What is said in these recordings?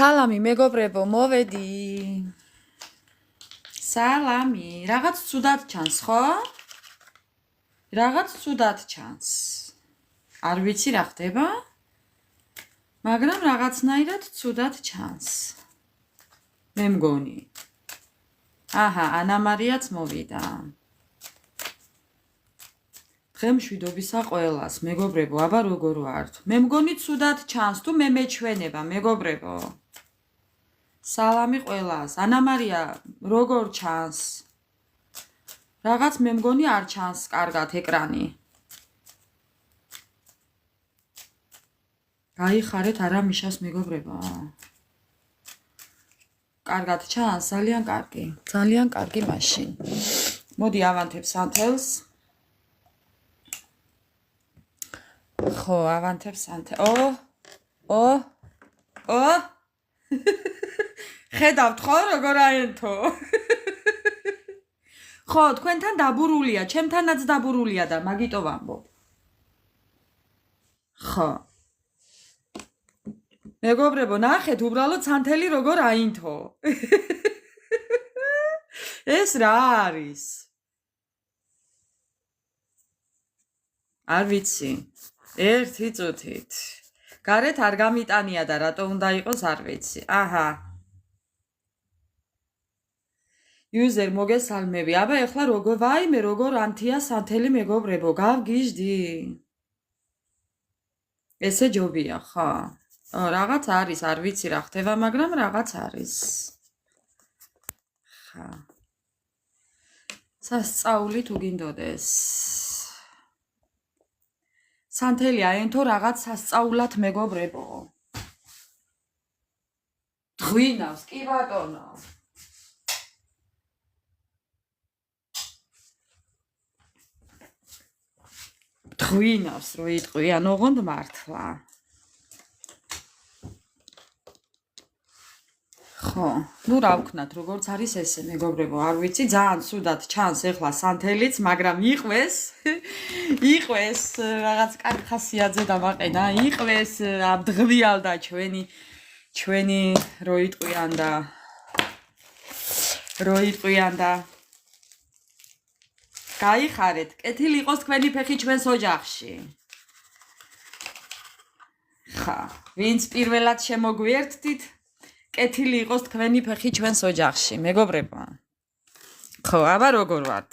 სალამი მეგობრებო, მოვედი. სალამი, რაღაც ცუდად ჩანს, ხო? რაღაც ცუდად ჩანს. არ ვიცი რა ხდება, მაგრამ რაღაცნაირად ცუდად ჩანს. მე მგონი. აჰა, ანა მარიაც მოვიდა. დღე მშვიდობისა ყველას, მეგობრებო, აბა როგორ ვართ? მე მგონი ცუდად ჩანს, თუ მე მეჩვენება, მეგობრებო. სალამი ყველას. ანა მარია, როგორ ჩანს? რაღაც მე მგონი არ ჩანს კარგად ეკრანი. გაიხარეთ არა მიშას მეგობრებო. კარგად ჩანს, ძალიან კარგი. ძალიან კარგი მაშინ. მოდი ავანთებ სანთელს. ხო, ავანთებ სანთელს. ხედავთ ხო როგორ აენთო? ხო, თქვენთან დაბურულია, ჩემთანაც დაბურულია და მაგიტო ვამბობ. ხო. მეგობრებო, ნახეთ უბრალოდ სანთელი როგორ აინთო. ეს რა არის? არ ვიცი. ერთი წუთით. გარეთ არ გამიტანია და რატო უნდა იყოს არ ვიცი. აჰა. იუზერ მოგესალმები. აბა ეხლა როგორ ვაიმე როგორ ანთია სანთელი მეგობრებო, გავგიჟდი. ესე ჯობია, ხო? რაღაც არის, არ ვიცი რა ხდება, მაგრამ რაღაც არის. ხა. სასწაული თუ გინდოდეს. სანთელი აენთო რაღაც სასწაულად მეგობრებო. ღვინავს, კი ბატონო. ღვინავს, რო იტყვიან, ოღონდ მართლა. ხო, ნუ რა ვქნათ, როგორც არის ესე, მეგობრებო, არ ვიცი, ძალიან ცუდად ჩანს ეხლა სანთელიც, მაგრამ იყვეს რაღაც კარგი ხასიათზე დამაყენა, იყვეს აბდღვიალდა ჩვენი რო იტყვიან და გაიხარეთ, კეთილი იყოს თქვენი ფეხი ჩვენს ოჯახში. ხა, ვინც პირველად შემოგვიერთდით, კეთილი იყოს თქვენი ფეხი ჩვენს ოჯახში, მეგობრებო. ხო, აბა როგორ ვართ?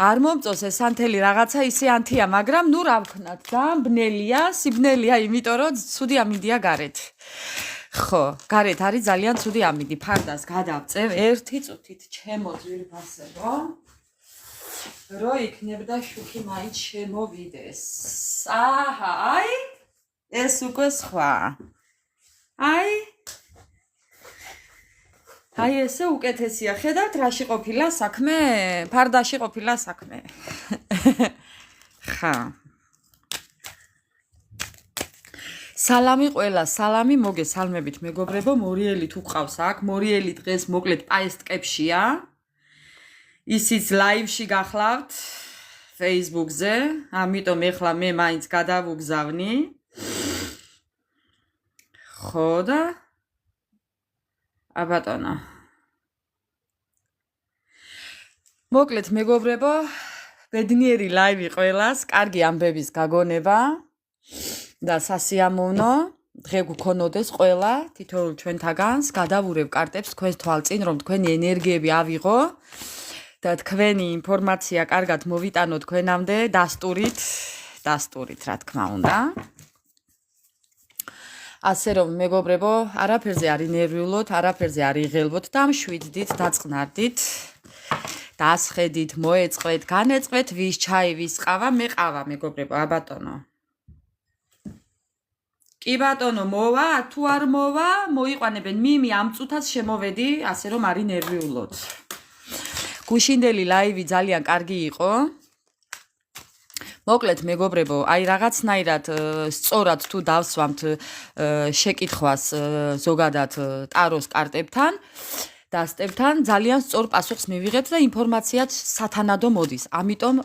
არ მომწონს ეს სანთელი რაღაცა ისე ანთია, მაგრამ ნუ რა ვქნათ, ძალიან ბნელია, სიბნელია, იმიტომ რომ ცუდი ამინდია გარეთ. ხო, გარეთ არის ძალიან ცუდი ამინდი, ფარდას გადავწევ ერთი წუთით ჩემო ძვირფასებო. რო იქნებდა შუქი მაინც შემოვიდეს. აჰა, აი, ეს უკვე სხვა. აი ესე უკეთესია. ხედავთ რაში ყოფილა საქმე? ფარდაში ყოფილა საქმე. ხა. სალამი ყველა, სალამი მოგესალმებით მეგობრებო, მორიელი თუ ყავს აქ, მორიელი დღეს მოკლედ პაესტკებშია. ისიც ლაივში გახლავთ Facebook-ზე, ამიტომ ეხლა მე მაინც გადავუგზავნი. ხო და აბატონო. მოკლედ მეგობრებო, ბედნიერი ლაივი ყველას, კარგი ამბების გაგონება და სასიამოვნო. დღე გქონოდეს ყველა თითოეულ ჩვენთაგანს, გადავურევ კარტებს თქვენს თვალწინ, რომ თქვენი ენერგიები ავიღო და თქვენი ინფორმაცია კარგად მოვიტანო თქვენამდე დასტურით, რა თქმა უნდა. ასე რომ მეგობრებო, არაფერზე არ ინერვიულოთ, არაფერზე არ იღელვოთ და მშვიდდით, დაწყნარდით, დასხედით, მოეწყეთ, განეწყეთ, ვის ჩაი, ვის ყავა, მე ყავა, მეგობრებო, აბატონო. კი ბატონო, მოვა, თუ არ მოვა, მოიყვანებენ. მიმი ამ წუთას შემოვედი, ასე რომ არ ინერვიულოთ. გუშინდელი ლაივი ძალიან კარგი იყო. მოკლედ მეგობრებო, აი რაღაცნაირად სწორად თუ დავსვამთ შეკითხვას ზოგადად ტაროს კარტებთან და სტებთან, ძალიან სწორ პასუხს მივიღებთ და ინფორმაციაც სათანადო მოდის. ამიტომ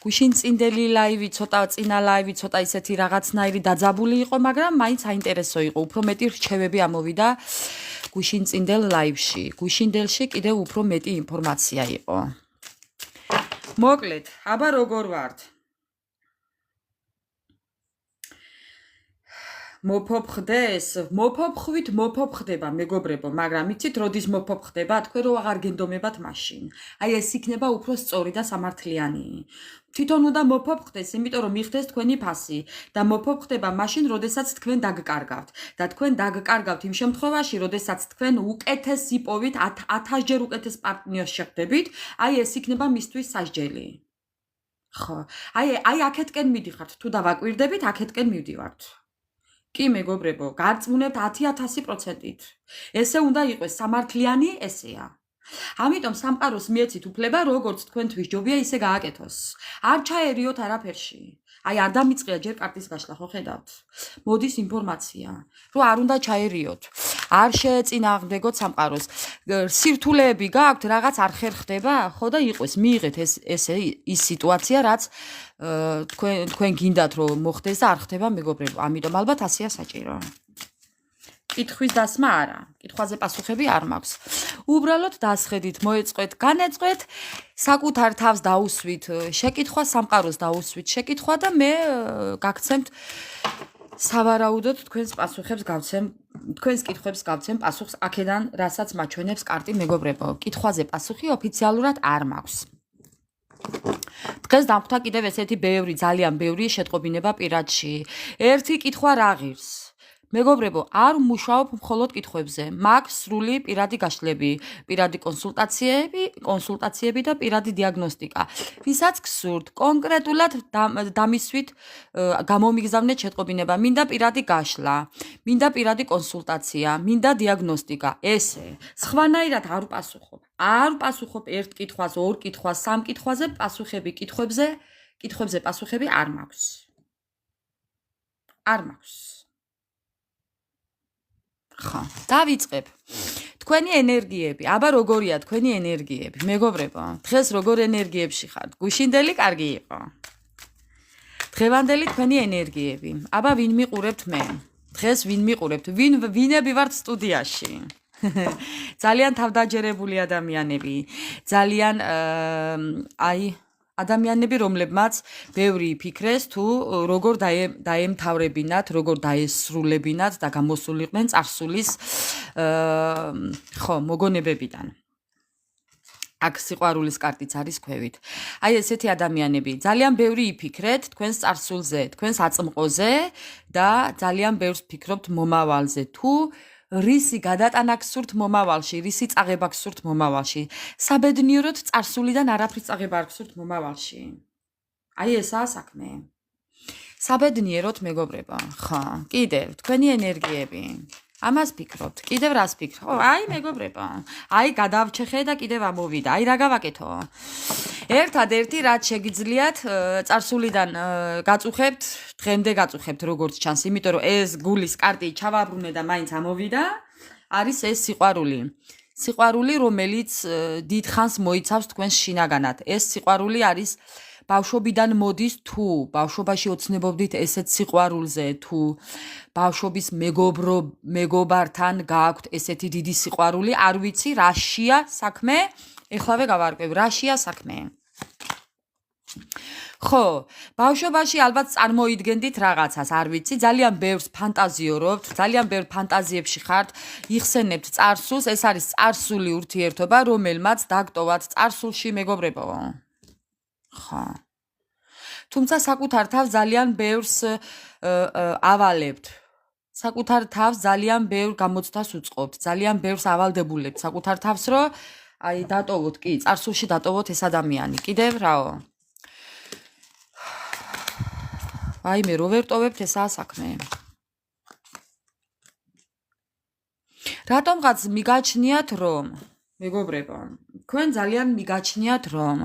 გუშინ წინდელი ლაივი, ცოტა წინა ლაივი, ცოტა ისეთი რაღაცნაირი დაძაბული იყო, მაგრამ მაინც საინტერესო იყო. უფრო მეტი რჩევები ამოვიდა გუშინ წინდელ ლაივში. გუშინდელში კიდევ უფრო მეტი ინფორმაცია იყო. მოკლედ, აბა როგორ ვართ? მოფოფხდეს, მოფოფხვით მოფოფხდება, მეგობრებო, მაგრამ იცით, როდის მოფოფხდება? თქვენ რო აღარ გენდომებათ მაშინ. აი ეს იქნება უფრო სწორი და სამართლიანი. თვითონ უნდა მოფოფხდეს, იმიტომ რომ მიხდეს თქვენი ფასი და მოფოფხდება მაშინ, როდესაც თქვენ დაგკარგავთ. და თქვენ დაგკარგავთ იმ შემთხვევაში, როდესაც თქვენ უკეთეს იპოვით, 1000-ჯერ უკეთეს პარტნიორს შეხვდებით, აი ეს იქნება მისთვის სასჯელი. ხო, აი აქეთკენ მიდიხართ, თუ დავაკვირდებით, აქეთკენ მივდივართ. კი მეგობრებო, გარწმუნებთ 1000%-ით. ესე უნდა იყოს სამართლიანი, ესეა. ამიტომ სამყაროს მიეცით უფლება, როგორც თქვენთვის ჯობია, ისე გააკეთოს. არ ჩაერიოთ არაფერში. აი არ დამიწყია ჯერ კარტის გაშლა, ხო ხედავთ? მოდის ინფორმაცია, რომ არ უნდა ჩაერიოთ. არ შეეწინააღმდეგოთ სამყაროს. სირთულეები გაქვთ, რაღაც არ ხერხდება, ხო და იყოს, მიიღეთ ის სიტუაცია, რაც თქვენ გინდათ რომ მოხდეს და არ ხდება მეგობრებო. ამიტომ ალბათ ასეა საჭირო. კითხვის დასმა არა, კითხვაზე პასუხები არ მაქვს. უბრალოდ დასხედით, მოეწყვეთ, განეწყვეთ, საკუთარ თავს დაუსვით შეკითხვა, სამყაროს დაუსვით შეკითხვა და მე გაგცემთ სავარაუდოდ თქვენს პასუხებს გავცემ, თქვენს კითხვებს გავცემ პასუხს აქედან, რასაც მაჩვენებს კარტი მეგობრებო. კითხვაზე პასუხი ოფიციალურად არ მაქვს. დღეს დამხვდა კიდევ ესეთი ძალიან ბევრი შეტყობინება პირადში. ერთი კითხვა რა ღირს? მეგობრებო, არ მუშაობ მხოლოდ კითხვებზე. მაქვს სრული პირადი გაშლები, პირადი კონსულტაციები და პირადი დიაგნოსტიკა. ვისაც გსურთ, კონკრეტულად დამისვით გამომიგზავნეთ შეტყობინება, მინდა პირადი გაშლა, მინდა პირადი კონსულტაცია, მინდა დიაგნოსტიკა. ესე, სხვანაირად არ ვპასუხობ. არ ვპასუხობ ერთ კითხვას, ორ კითხვას, სამ კითხვაზე პასუხები კითხვებზე პასუხები არ მაქვს. არ მაქვს. ხო, დავიწყებ. თქვენი ენერგიები, აბა როგორია თქვენი ენერგიები, მეგობრებო? დღეს როგორ ენერგიებში ხართ? გუშინდელი კარგი იყო. დღევანდელი თქვენი ენერგიები. აბა ვინ მიყურებთ მე? დღეს ვინ მიყურებთ? ვინები ვართ სტუდიაში? ძალიან თავდაჯერებული ადამიანები, ძალიან ადამიანები, რომლებმაც ბევრი იფიქრეს თუ როგორ დაემთავრებინათ, როგორ დაესრულებინათ და გამოსულიყვნენ წარსულის მოგონებებიდან. აქ სიყვარულის კარტიც არის ქვევით. აი ესეთი ადამიანები, ძალიან ბევრი იფიქრეთ თქვენს წარსულზე, თქვენს აწმყოზე და ძალიან ბევრს ფიქრობთ მომავალზე. თუ რისი გადატანა გსურთ მომავალში, რისი წაღება გსურთ მომავალში. საბედნიეროდ წარსულიდან არაფრის წაღება არ გსურთ მომავალში. აი ესაა საქმე. საბედნიეროდ მეგობრებო, ხო, კიდევ თქვენი ენერგიები. ამას ფიქრობთ, კიდევ რას ფიქრობთ? აი მეგობრებო, აი გადავჩეხე და კიდევ ამოვიდა. აი რა გავაკეთო? ერთადერთი რაც შეგიძლიათ წარსულიდან გაწუხებთ, დღემდე გაწუხებთ როგორც ჩანს, იმიტომ რომ ეს გულის კარტი ჩავაბრუნე და მაინც ამოვიდა, არის ეს სიყვარული. სიყვარული, რომელიც დიდხანს მოიცავს თქვენს შინაგანად. ეს სიყვარული არის ბავშვობიდან მოდის, თუ ბავშვობაში ოცნებობდით ესეთ სიყვარულზე, თუ ბავშვობის მეგობართან გააქვთ ესეთი დიდი სიყვარული, არ ვიცი რაშია საქმე, ეხლავე გავარკვევ, რაშია საქმე. ხო, ბავშვობაში ალბათ წარმოიდგენდით რაღაცას, არ ვიცი, ძალიან ბევრს ფანტაზიორობთ, ძალიან ბევრ ფანტაზიებში ხართ, იხსენებთ წარსულს, ეს არის წარსული ურთიერთობა, რომელმაც დაგტოვათ წარსულში მეგობრებო. ხო. თუმცა საკუთარ თავს ძალიან ბევრს ავალებთ. საკუთარ თავს ძალიან ბევრ გამოცდას უწყობთ, ძალიან ბევრს ავალდებულებთ საკუთარ თავს, რომ აი დატოვოთ, კი, წარსულში დატოვოთ ეს ადამიანი. კიდევ რაო? აი მე რო ვერ ტოვებთ, ესაა საქმე. რატომღაც მიგაჩნიათ რომ, მეგობრებო, თქვენ ძალიან მიგაჩნიათ რომ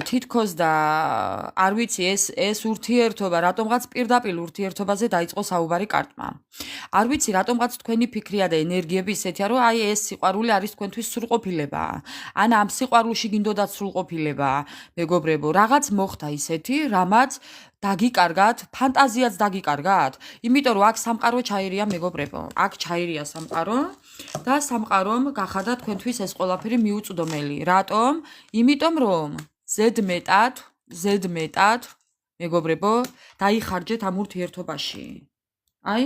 თითქოს და არ ვიცი ეს ურთიერთობა რატომღაც პირდაპირ ურთიერთობაზე დაიწყო საუბარი კარტმა. არ ვიცი რატომღაც თქვენი ფიქრია და ენერგიები ისეთია, რომ აი ეს სიყვარული არის თქვენთვის სრულყოფილება. ან ამ სიყვარულში გინდოდათ სრულყოფილება, მეგობრებო, რაღაც მოხდა ისეთი, რამაც დაგიკარგათ, ფანტაზიაც დაგიკარგათ, იმიტომ რომ აქ სამყარო ჩაირია, მეგობრებო. აქ ჩაირია სამყარო და სამყარომ გახადა თქვენთვის ეს ყველაფერი მიუწვდომელი. რატომ? იმიტომ რომ ზედმეტად, მეგობრებო, დაიხარჯეთ ამ ურთიერთობაში. აი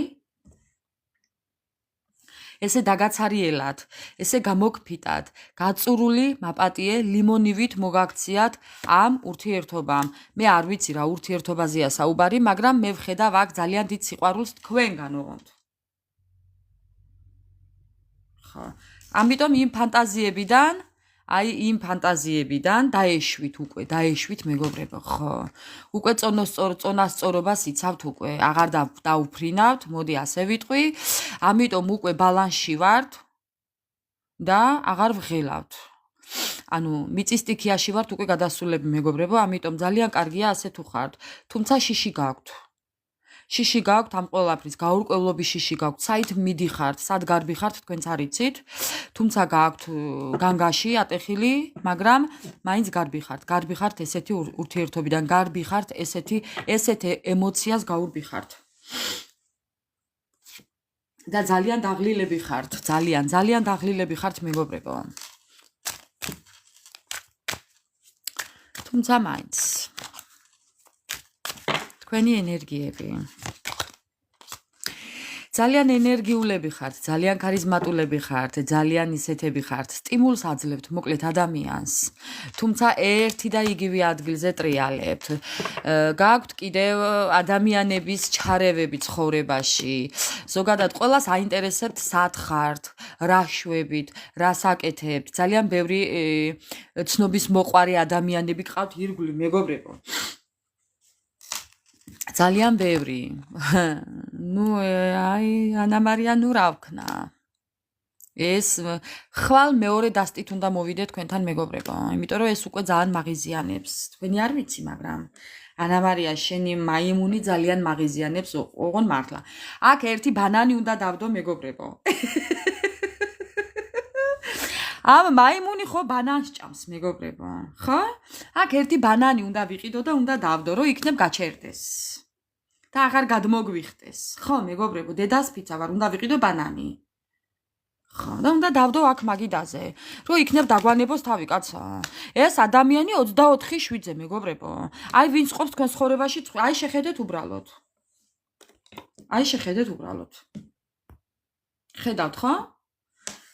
ესე დაგაცარიელად, ესე გამოგფიტად, გაწურული მაპატიე ლიმონივით მოგაქციათ ამ ურთიერთობამ. მე არ ვიცი რა ურთიერთობაზეა საუბარი, მაგრამ მე ვხედავ აქ ძალიან დიდ სიყვარულს თქვენგანო. ხო. ამიტომ იმ ფანტაზიებიდან დაეშვით მეგობრებო, ხო. უკვე წონასწორობას იცავთ უკვე, აღარ დაუფრინავთ, მოდი ასე ვიტყვი. ამიტომ უკვე ბალანსში ვართ და აღარ ვღელავთ. ანუ მიწის სტიქიაში ვართ უკვე გადასულები მეგობრებო, ამიტომ ძალიან კარგია ასე თუ ხართ. თუმცა შიში გაქვთ. შიში გაქვთ ამ ყველაფრის, გაურკვევლობის შიში გაქვთ, საით მიდიხართ, სად გარბიხართ, თქვენც არ იცით. თუმცა გაქვთ განგაში ატეხილი, მაგრამ მაინც გარბიხართ ესეთი ურთიერთობიდან, გარბიხართ ესეთ ემოციას გაურბიხართ. და ძალიან დაღლილები ხართ, ძალიან დაღლილები ხართ მეგობრებო. თუმცა მაინც თქვენი ენერგიები ძალიან ენერგიულები ხართ, ძალიან ქარიზმატულები ხართ, ძალიან ისეთები ხართ, სტიმულს აძლევთ მოკლედ ადამიანს. თუმცა ერთი და იგივე ადგილზე ტრიალებთ. გაქვთ კიდევ ადამიანების ჩარევები ცხოვრებაში. ზოგადად ყველას აინტერესებთ სად ხართ, რა შვებით, რას აკეთებთ. ძალიან ბევრი ცნობის მოყვარე ადამიანები გყავთ ირგვლივ მეგობრებო. ძალიან ბევრი. აი ანა მარია რა ვქნა. ეს ხვალ მეორე დასტით უნდა მოვიდე თქვენთან მეგობრებო, იმიტომ რომ ეს უკვე ძალიან მაღიზიანებს. თქვენი არ ვიცი, მაგრამ ანა მარია შენი მაიმუნი ძალიან მაღიზიანებს, ოღონ მართლა. აქ ერთი ბანანი უნდა დავდო მეგობრებო. ამ მაიმუნი ხო ბანანს ჭამს მეგობრებო, ხო? აქ ერთი ბანანი უნდა ვიყიდო და უნდა დავდო, რომ იქნებ გაჩერდეს. და აღარ გადმოგვიხდეს. ხო, მეგობრებო, დედას ფიცა ვარ, უნდა ვიყიდო ბანანი. ხო, და უნდა დავდო აქ მაგიდაზე, რომ იქნებ დაგვანებოს თავი, კაცო. ეს ადამიანი 24/7-ზე, მეგობრებო. აი ვინც ყოფს თქვენ ცხოვრებაში, აი შეხედეთ უბრალოდ. ხედავთ, ხო?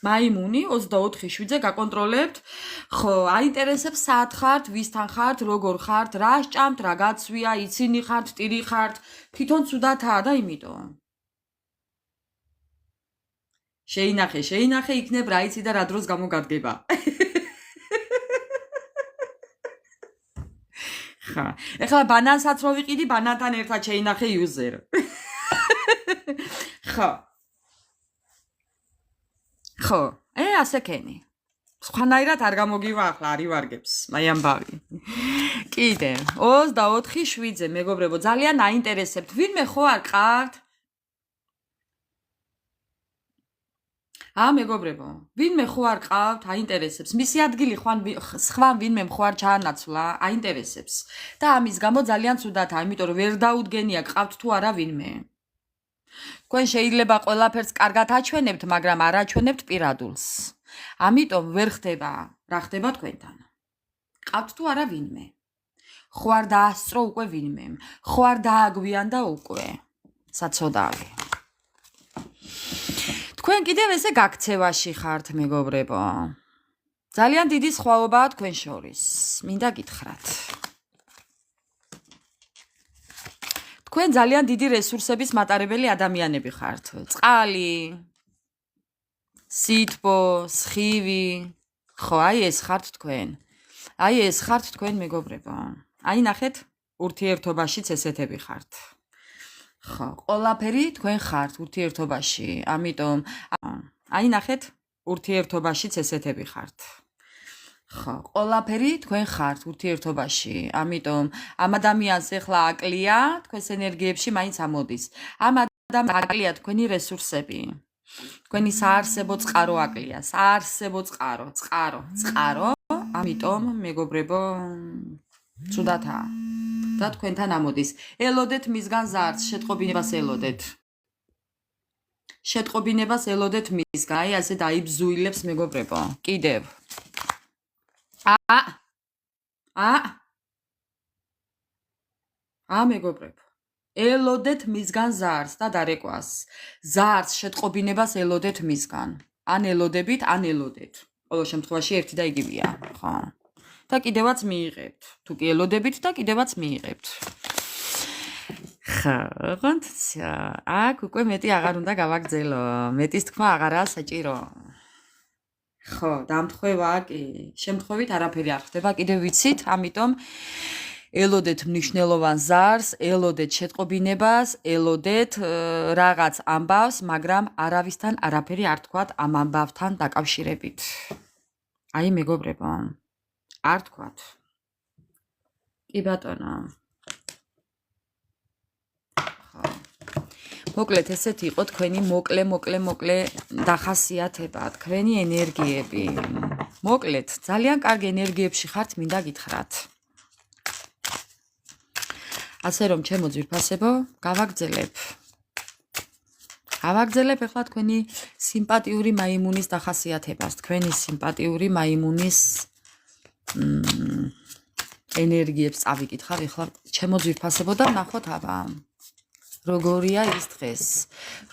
მაიმუნი 24/7-ზე გაკონტროლებთ. ხო, აინტერესებს სად ხართ, ვისთან ხართ, როგორ ხართ, რა სჭამთ, რა გაცვია, იცინი ხართ, ტირი ხართ, თვითონ ცუდათაა და იმიტომ. შეინახე, იქნებ რა იცი და რა დროს გამოგადგება. ხა, ეხლა ბანანსაც რო ვიყიდი, ბანანთან ერთად შეინახე იუზერ. ხო, ასე კენი. სხვანაირად არ გამოგივა ახლა, არ ივარგებს, მაი ამბავი. კიდე, 24/7-ზე, მეგობრებო, ძალიან აინტერესებთ, ვინმე ხო არ ყავთ? მეგობრებო, ვინმე ხო არ ყავთ, აინტერესებს. მისი ადგილი სხვა ვინმე ხო არ ჩაანაცვლა, აინტერესებს. და ამის გამო ძალიან ცუდათაა, იმიტომ რომ ვერ დაუდგენია ყავთ თუ არა ვინმე. თქვენ შეიძლება ყველაფერს კარგად აჩვენებთ, მაგრამ არ აჩვენებთ პირადულს. ამიტომ ვერ ხდება, რა ხდება თქვენთან. ყავთ თუ არა ვინმე. ხო არ დაასწრო უკვე ვინმემ, ხო არ დააგვიანდა უკვე. საცოდავი. თქვენ კიდევ ესე გაქცევაში ხართ, მეგობრებო. ძალიან დიდი სხვაობაა თქვენ შორის. მინდა გითხრათ. თქვენ ძალიან დიდი რესურსების მატარებელი ადამიანები ხართ. წყალი, სითბო, სხივი. ხო, აი ეს ხართ თქვენ. აი ეს ხართ თქვენ მეგობრებო. აი ნახეთ, ურთიერთობაშიც ესეთები ხართ. ხო, ყველაფერი თქვენ ხართ ურთიერთობაში. ამიტომ აი ნახეთ, ურთიერთობაშიც ესეთები ხართ. ხო, ყველაფერი თქვენ ხართ ურთიერთობაში. ამიტომ ამ ადამიანს ეხლა აკლია თქვენს ენერგიებში მაინც ამოდის. ამ ადამიანს აკლია თქვენი რესურსები. თქვენი საარსებო წყარო აკლია, საარსებო წყარო. ამიტომ მეგობრებო, ცუდათაა. და თქვენთან ამოდის. ელოდეთ მისგან ზარდს, შეტყობინებას ელოდეთ მისგან. აი ასე დაიბზუილებს მეგობრებო. კიდევ. მეგობრებო. ელოდეთ მისგან ზარდს და დარეკვას. ზარდს შეტყობინებას ელოდეთ მისგან. ან ელოდებით, ან ელოდეთ. ყოველ შემთხვევაში ერთი და იგივეა, ხო? და კიდევაც მიიღებთ. თუ კი ელოდებით და კიდევაც მიიღებთ. ხო, ხონცა, აქ უკვე მეტი აღარ უნდა გავაგრძელო. მეტის თქმა აღარაა საჭირო. ხო, დამთხევა კი, შემთხვევით არაფერი არ ხდება, კიდევ ვიცით, ამიტომ ელოდეთ მნიშვნელოვან ზარს, ელოდეთ შეტყობინებას, ელოდეთ რაღაც ამბავს, მაგრამ არავისთან არაფერი არ თქვათ ამ ამბავთან დაკავშირებით. აი მეგობრებო, არ თქვათ. კი ბატონო. ხო. მოკლედ ესეთი იყო თქვენი მოკლე დახასიათება, თქვენი ენერგიები. მოკლედ, ძალიან კარგი ენერგიებში ხართ, მინდა გითხრათ. ასე რომ ჩემო ძვირფასებო, გავაგრძელებ ახლა თქვენი სიმპათიური მაიმუნის დახასიათებას, თქვენი სიმპათიური მაიმუნის ენერგიებს წავიკითხავ ახლა ჩემო ძვირფასებო და ვნახოთ აბა. როგორია ის დღეს?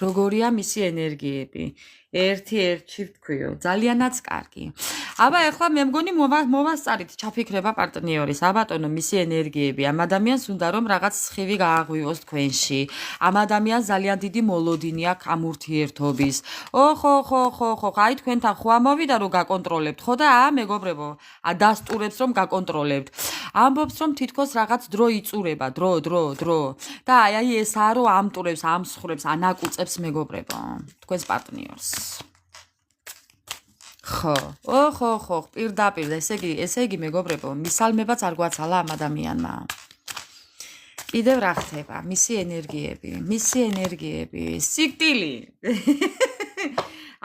როგორია მისი ენერგიები? ერთი ვთქვიო, ძალიანაც კარგი. აბა ახლა მე მგონი მოვასწარით ჩაფიქრება პარტნიორის. აბატონო, მისი ენერგიები. ამ ადამიანს უნდა რომ რაღაც სხივი გააღვივოს თქვენში. ამ ადამიანს ძალიან დიდი მოლოდინი აქვს ამ ურთიერთობის. ხო, აი თქვენთან ხო ამოვიდა რომ გაკონტროლებთ, ხო და მეგობრებო, დასტურებს რომ გაკონტროლებთ. ამბობს რომ თითქოს რაღაც დრო იწურება, დრო. და აი ესაა რომ ამტურებს, ამსხრებს, ანაკუწებს მეგობრებო, თქვენს პარტნიორს. ხო, პირდაპირ, ესე იგი მეგობრებო, მისალმებაც არ გვაცალა ამ ადამიანმა. კიდევ რა ხდება? მისი ენერგიები, სიკვდილი.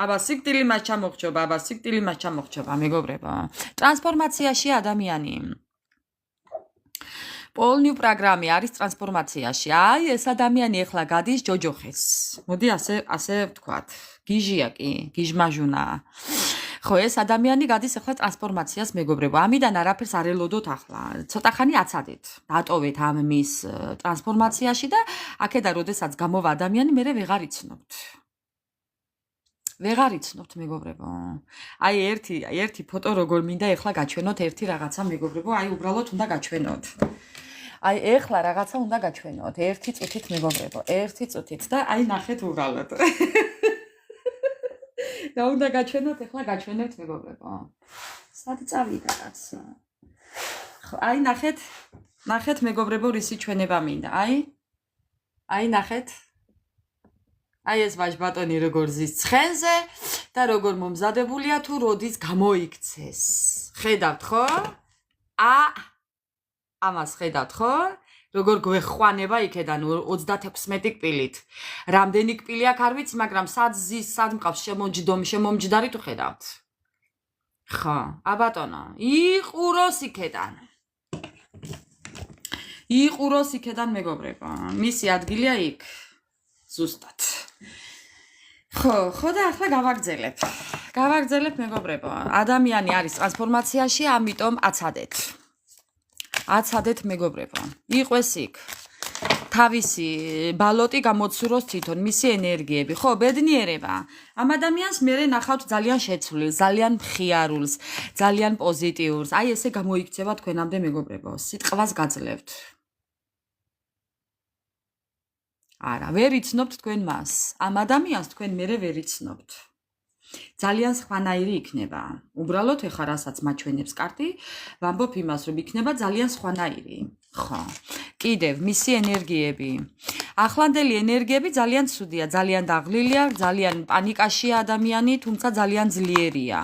აბა სიკვდილი მას ჩამოხჩობა, მეგობრებო. ტრანსფორმაციაში ადამიანი. პოლნიუ პროგრამი არის ტრანსფორმაციაში. აი ეს ადამიანი ახლა გადის ჯოჯოხეს. მოდი ასე ვთქვათ. გიჟია კი, გიჟმაჟუნაა. ხო, ეს ადამიანი გადის ახლა ტრანსფორმაციას მეგობრებო. ამიდან არაფერს არ ელოდოთ ახლა. ცოტა ხანი აცადეთ. დატოვეთ ამ მის ტრანსფორმაციაში და აქედა როდესაც გამოვა ადამიანი, მე ვეღარ იცნობთ მეგობრებო. აი ერთი ფოტო როგორ მინდა ახლა გაჩვენოთ ერთი რაღაცა მეგობრებო, აი უბრალოდ უნდა გაჩვენოთ. აი ეხლა რაღაცა უნდა გაჩვენოთ, ერთი წუთით მეგობრებო, და აი ნახეთ უბრალოდ. და უნდა გაჩვენოთ, ეხლა გაჩვენებთ მეგობრებო. სად წავიდა კაცო? ხო, აი ნახეთ მეგობრებო, რისი ჩვენება მინდა. აი ნახეთ. აი ეს ვაჟბატონი როგორ ზის ცხენზე და როგორ მომზადებულია თუ როდის გამოიქცეს. ხედავთ ხო? ამას ხედავთ ხო? როგორ გვეხვანება იქედან 36 კპილით. რამდენი კპილი აქ არ ვიცი, მაგრამ სად ზის, სად მყავს შემომჯდარი თუ ხედავთ. ხო, აბატონო, იყუროს იქედან მეგობრებო. მისი ადგილია იქ. ზუსტად. ხო და ახლა გავაგრძელებ მეგობრებო. ადამიანი არის ტრანსფორმაციაში, ამიტომ აცადეთ მეგობრებო. იყვეს იქ. თავისი ბალოტი გამოცუროს თვითონ მისი ენერგიები. ხო, ბედნიერება. ამ ადამიანს მე ნახავთ ძალიან შეცვლილს, ძალიან მხიარულს, ძალიან პოზიტიურს. აი ესე გამოიქცევა თქვენამდე მეგობრებო. სიტყვას გაძლევთ. არა, ვერ იცნობთ თქვენ მას. ამ ადამიანს თქვენ მერე ვერ იცნობთ. ძალიან სხვანაირი იქნება. უბრალოდ ეხლა რასაც მაჩვენებს კარტი, ვამბობ იმას, რომ იქნება ძალიან სხვანაირი. ხო. კიდევ მისი ენერგიები. ახლანდელი ენერგიები ძალიან ცუდია, ძალიან დაღლილია, ძალიან პანიკაშია ადამიანი, თუმცა ძალიან ძლიერია.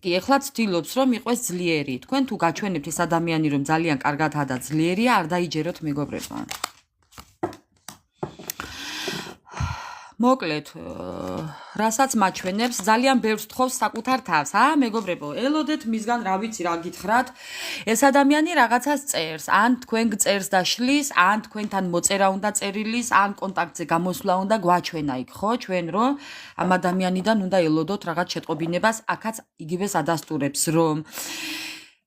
კი, ეხლა ცდილობს რომ იყოს ძლიერი. თქვენ თუ გაჩვენებთ ეს ადამიანი რომ ძალიან კარგადაა და ძლიერია, არ დაიჯეროთ მეგობრებო. მოკლედ, რასაც მაჩვენებს, ძალიან ბევრს თხოვს საკუთარ თავს. მეგობრებო, ელოდეთ მისგან რა ვიცი რა გითხრათ. ეს ადამიანი რაღაცას წერს, ან თქვენ გწერს და შლის, ან თქვენთან მოწერა უნდა წერილის, ან კონტაქტზე გამოსვლა უნდა გვაჩვენა იქ, ხო? ჩვენ რომ ამ ადამიანიდან უნდა ელოდოთ რაღაც შეტყობინებას, აქაც იგივეს ადასტურებს, რომ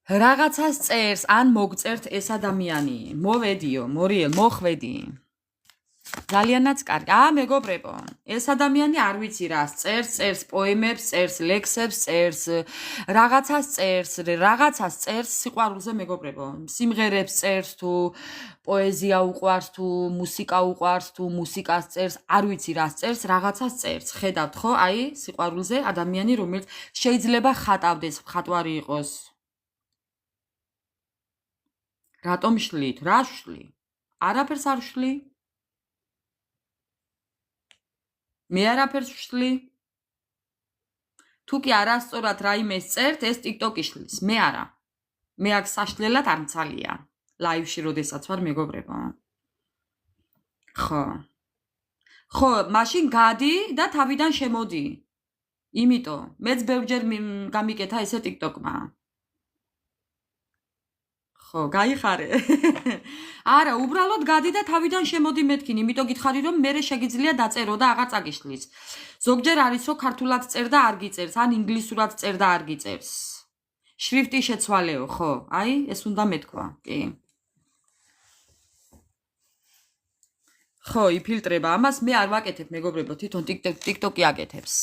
რაღაცას წერს, ან მოგწერთ ეს ადამიანი. მოვედიო, მორიელ, მოხვედი. ძალიანაც კარგი. მეგობრებო, ეს ადამიანი არ ვიცი რას წერს პოემებს, წერს ლექსებს, წერს რაღაცას წერს სიყვარულზე მეგობრებო. სიმღერებს წერს თუ პოეზია უყვარს თუ მუსიკა უყვარს თუ მუსიკას წერს, არ ვიცი რას წერს, რაღაცას წერს. ხედავთ ხო? აი, სიყვარულზე ადამიანი, რომელიც შეიძლება ხატავდეს, ხატვარი იყოს. რატომ შლით? რა შლი? არაფერს არ შლი? მე არაფერს ვშლი. თუ კი არასწორად რაიმეს წერთ, ეს TikTok-ი შლის. მე არა. მე აქ საშლელად არ მცალია. ლაივში როდესაც ვარ მეგობრებო. ხო. ხო, მაშინ გადი და თავიდან შემოდი. იმიტომ, მეც ბევრჯერ გამიკეთა ესე TikTok-მა. ხო, გაიხარე. არა, უბრალოდ გადი და თავიდან შემოდი მეთქინი, იმიტომ გითხარი რომ მე შეგიძლია დაწერო და აღარ წაგიშლის. ზოგჯერ არის რომ ქართულად წერ და არ გიწერს, ან ინგლისურად წერ და არ გიწერს. შრიფტი შეცვალეო, ხო? აი, ეს უნდა მეთქვა, კი. ხო, იფილტრება. ამას მე არ ვაკეთებ, მეგობრებო, თვითონ TikTok-ი აკეთებს.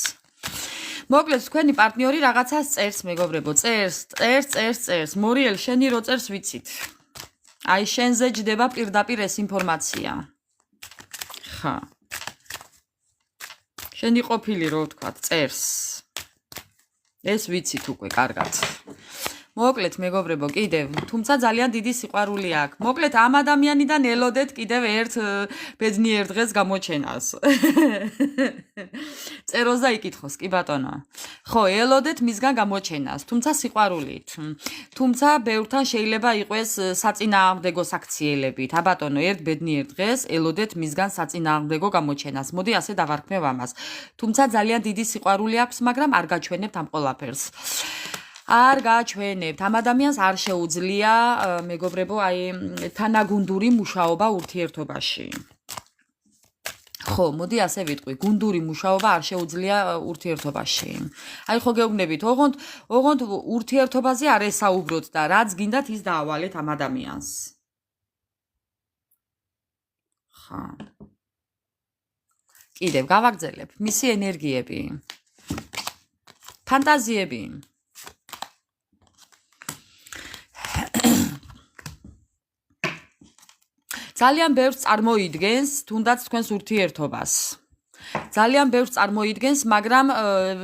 მოკლედ, თქვენი პარტნიორი რაღაცას წერს, მეგობრებო, წერს. მორიელ, შენი რო წერს ვიცით. აი, შენზე ჯდება პირდაპირ ეს ინფორმაცია. ხა. შენი ყოფილი რო ვთქვათ, წერს. ეს ვიცით უკვე, კარგად. მოკლედ, მეგობრებო, კიდევ, თუმცა ძალიან დიდი სიყვარული აქვს. მოკლედ, ამ ადამიანიდან ელოდეთ კიდევ ერთ ბედნიერ დღეს გამოჩენას. წეროს და იკითხოს, კი ბატონო. ხო, ელოდეთ მისგან გამოჩენას, თუმცა სიყვარულით. თუმცა ბევრთან შეიძლება იყოს საწინააღმდეგო საქციელებით. ბატონო, ერთ ბედნიერ დღეს ელოდეთ მისგან საწინააღმდეგო გამოჩენას. მოდი ასე დავარქმევ ამას. თუმცა ძალიან დიდი სიყვარული აქვს, მაგრამ არ გაჩვენებთ ამ ყველაფერს. არ გაჩვენებთ. ამ ადამიანს არ შეუძლია, მეგობრებო, აი თანაგუნდური მუშაობა ურთიერთობაში. ხო, მოდი ასე ვიტყვი, გუნდური მუშაობა არ შეუძლია ურთიერთობაში. აი ხო გეუბნებით, ოღონდ ურთიერთობაზე არ ესაუბროთ და რაც გინდათ ის დაავალეთ ამ ადამიანს. ხა. კიდევ გავაგრძელებ, მისი ენერგიები. ფანტაზიები. ძალიან ბევრს წარმოიდგენს, თუნდაც თქვენს ურთიერთობას. ძალიან ბევრს წარმოიდგენს, მაგრამ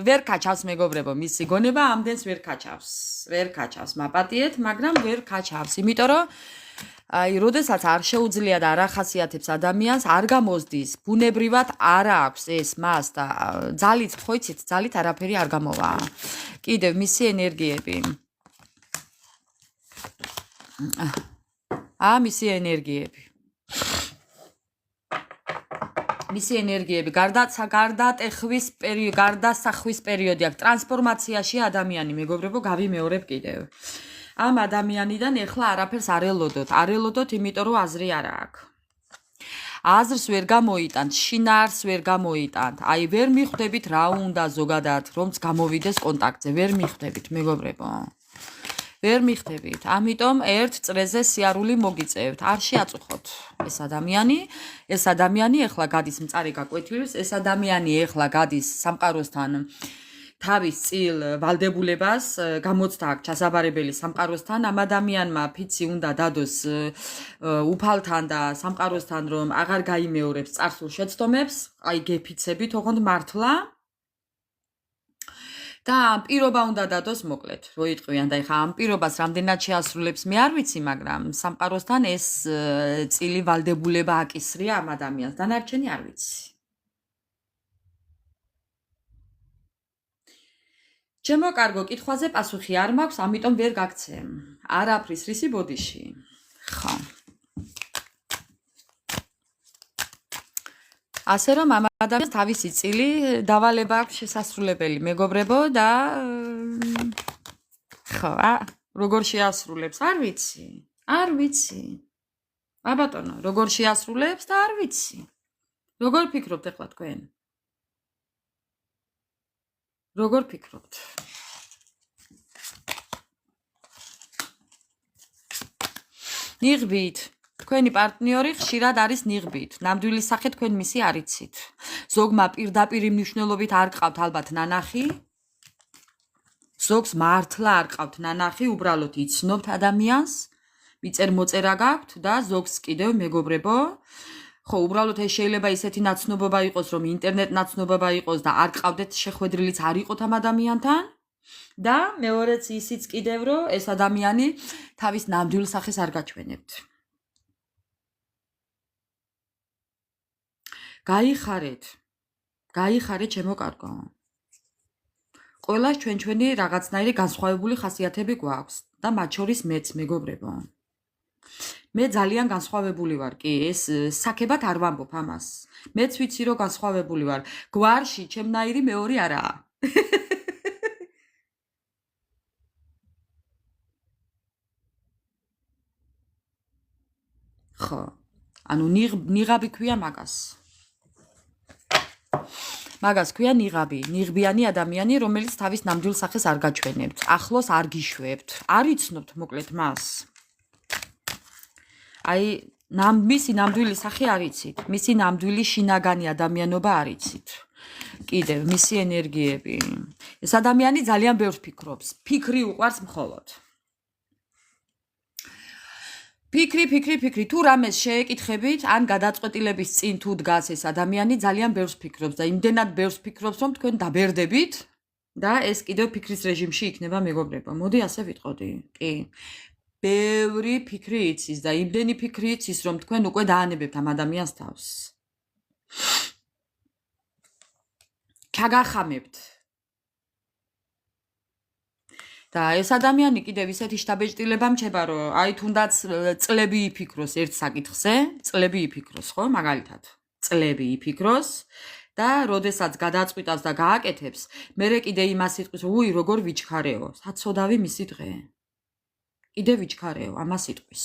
ვერ კაჩავს მეგობრებო, მისი გონება ამდენს ვერ კაჩავს. ვერ კაჩავს, მაპატიეთ, მაგრამ ვერ კაჩავს, იმიტომ რომ აი, როდესაც არ შეუძლია და არ ახასიათებს ადამიანს, არ გამოსდის, ბუნებრივად არ აქვს ეს მას და ძალით, ხო იცით, ძალით არაფერი არ გამოვა. კიდევ მისი ენერგიები. მისი ენერგიები. მისი ენერგიები, გარდასახვის პერიოდი აქვს, ტრანსფორმაციაში ადამიანი, მეგობრებო, გავიმეორებ კიდევ. ამ ადამიანიდან ეხლა არაფერს არ ელოდოთ, იმიტომ რომ აზრი არ აქვს. აზრს ვერ გამოიტანთ, შინაარს ვერ გამოიტანთ. აი, ვერ მიხვდებით რა უნდა ზოგადად, რომც გამოვიდეს კონტაქტზე, ვერ მიხვდებით, მეგობრებო. ვერ მიხდებით. ამიტომ ერთ წრეზე სიარული მოგიწევთ. არ შეაწუხოთ ეს ადამიანი ეხლა გადის მწარე გაკვეთილს, ეს ადამიანი ეხლა გადის სამყაროსთან თავის წილ ვალდებულებას, გამოცდა აქვს ჩასაბარებელი სამყაროსთან. ამ ადამიანმა ფიცი უნდა დადოს უფალთან და სამყაროსთან, რომ აღარ გაიმეორებს წარსულ შეცდომებს, აი გეფიცებით, ოღონდ მართლა და ამ პირობა უნდა დადოს მოკლედ, რო იტყვიან და ეხა ამ პირობას რამდენად შეასრულებს მე არ ვიცი, მაგრამ სამყაროსთან ეს წილი ვალდებულება აკისრია ამ ადამიანს, დანარჩენი არ ვიცი. ჩემო კარგო, კითხვაზე პასუხი არ მაქვს, ამიტომ ვერ გაგცემ. არაფრის რისი ბოდიში. ხო. ასე რომ ამ ადამიანს თავისი წილი დავალება აქვს შესასრულებელი, მეგობრებო და ხო, როგორ შეასრულებს, არ ვიცი. არ ვიცი. ბატონო, როგორ შეასრულებს და არ ვიცი. როგორ ფიქრობთ ახლა თქვენ? როგორ ფიქრობთ? ნიღბით. თქვენი პარტნიორი ხშირად არის ნიღბით. ნამდვილი სახე თქვენ მისი არ იცით. ზოგმა პირდაპირი მნიშვნელობით არ ყავთ ალბათ ნანახი. ზოგს მართლა არ ყავთ ნანახი, უბრალოდ იცნობთ ადამიანს, მიწერ მოწერა გაქვთ და ზოგს კიდევ მეგობრებო, ხო, უბრალოდ ეს შეიძლება ისეთი ნაცნობობა იყოს, რომ ინტერნეტ ნაცნობობა იყოს და არ ყავდეთ შეხვედრილიც არ იყოთ ამ ადამიანთან. და მეორეც ისიც კიდევ, რომ ეს ადამიანი თავის ნამდვილ სახეს არ გაჩვენებთ. გაიხარეთ ჩემო კარგო. ყველას ჩვენი რაღაცნაირი განსხვავებული ხასიათები გვაქვს და მათ შორის მეც მეგობრებო. მე ძალიან განსხვავებული ვარ, კი, ეს საქებად არ ვამბობ ამას. მეც ვიცი რომ განსხვავებული ვარ. გვარში ჩემნაირი მეორე არაა. ხო. ანუ ნიღაბი ქვია მაგას. მაგას ქვია ნიღაბი, ნიღბიანი ადამიანი, რომელიც თავის ნამდვილ სახეს არ გაჩვენებთ, ახლოს არ გიშვებთ, არ იცნობთ მოკლედ მას. აი, მისი ნამდვილი სახე არ იცით, მისი ნამდვილი შინაგანი ადამიანობა არ იცით. კიდევ მისი ენერგიები. ეს ადამიანი ძალიან ბევრს ფიქრობს, ფიქრი უყვარს მხოლოდ. ფიქრი, თუ რამეს შეეკითხებით, ან გადაწყვეტილების წინ თუ დგას ეს ადამიანი, ძალიან ბევრს ფიქრობს და იმდენად ბევრს ფიქრობს, რომ თქვენ დაბერდებით და ეს კიდევ ფიქრის რეჟიმში იქნება მეგობრებო. მოდი ასე ვიტყოდი. კი. ბევრი ფიქრი იცის და იმდენი ფიქრი იცის, რომ თქვენ უკვე დაანებებთ ამ ადამიანს თავს. ჩაგახამებთ. და ეს ადამიანი კიდევ ისეთი შთაბეჭდილება მჩება, რომ აი თუნდაც წლები იფიქროს ერთ საკითხზე, წლები იფიქროს, ხო, მაგალითად. წლები იფიქროს და როდესაც გადაწყვიტავს და გააკეთებს, მერე კიდე იმას იტყვის, უი, როგორ ვიჩქარეო, საცოდავი მისი დღე. კიდე ვიჩქარეო, ამას იტყვის.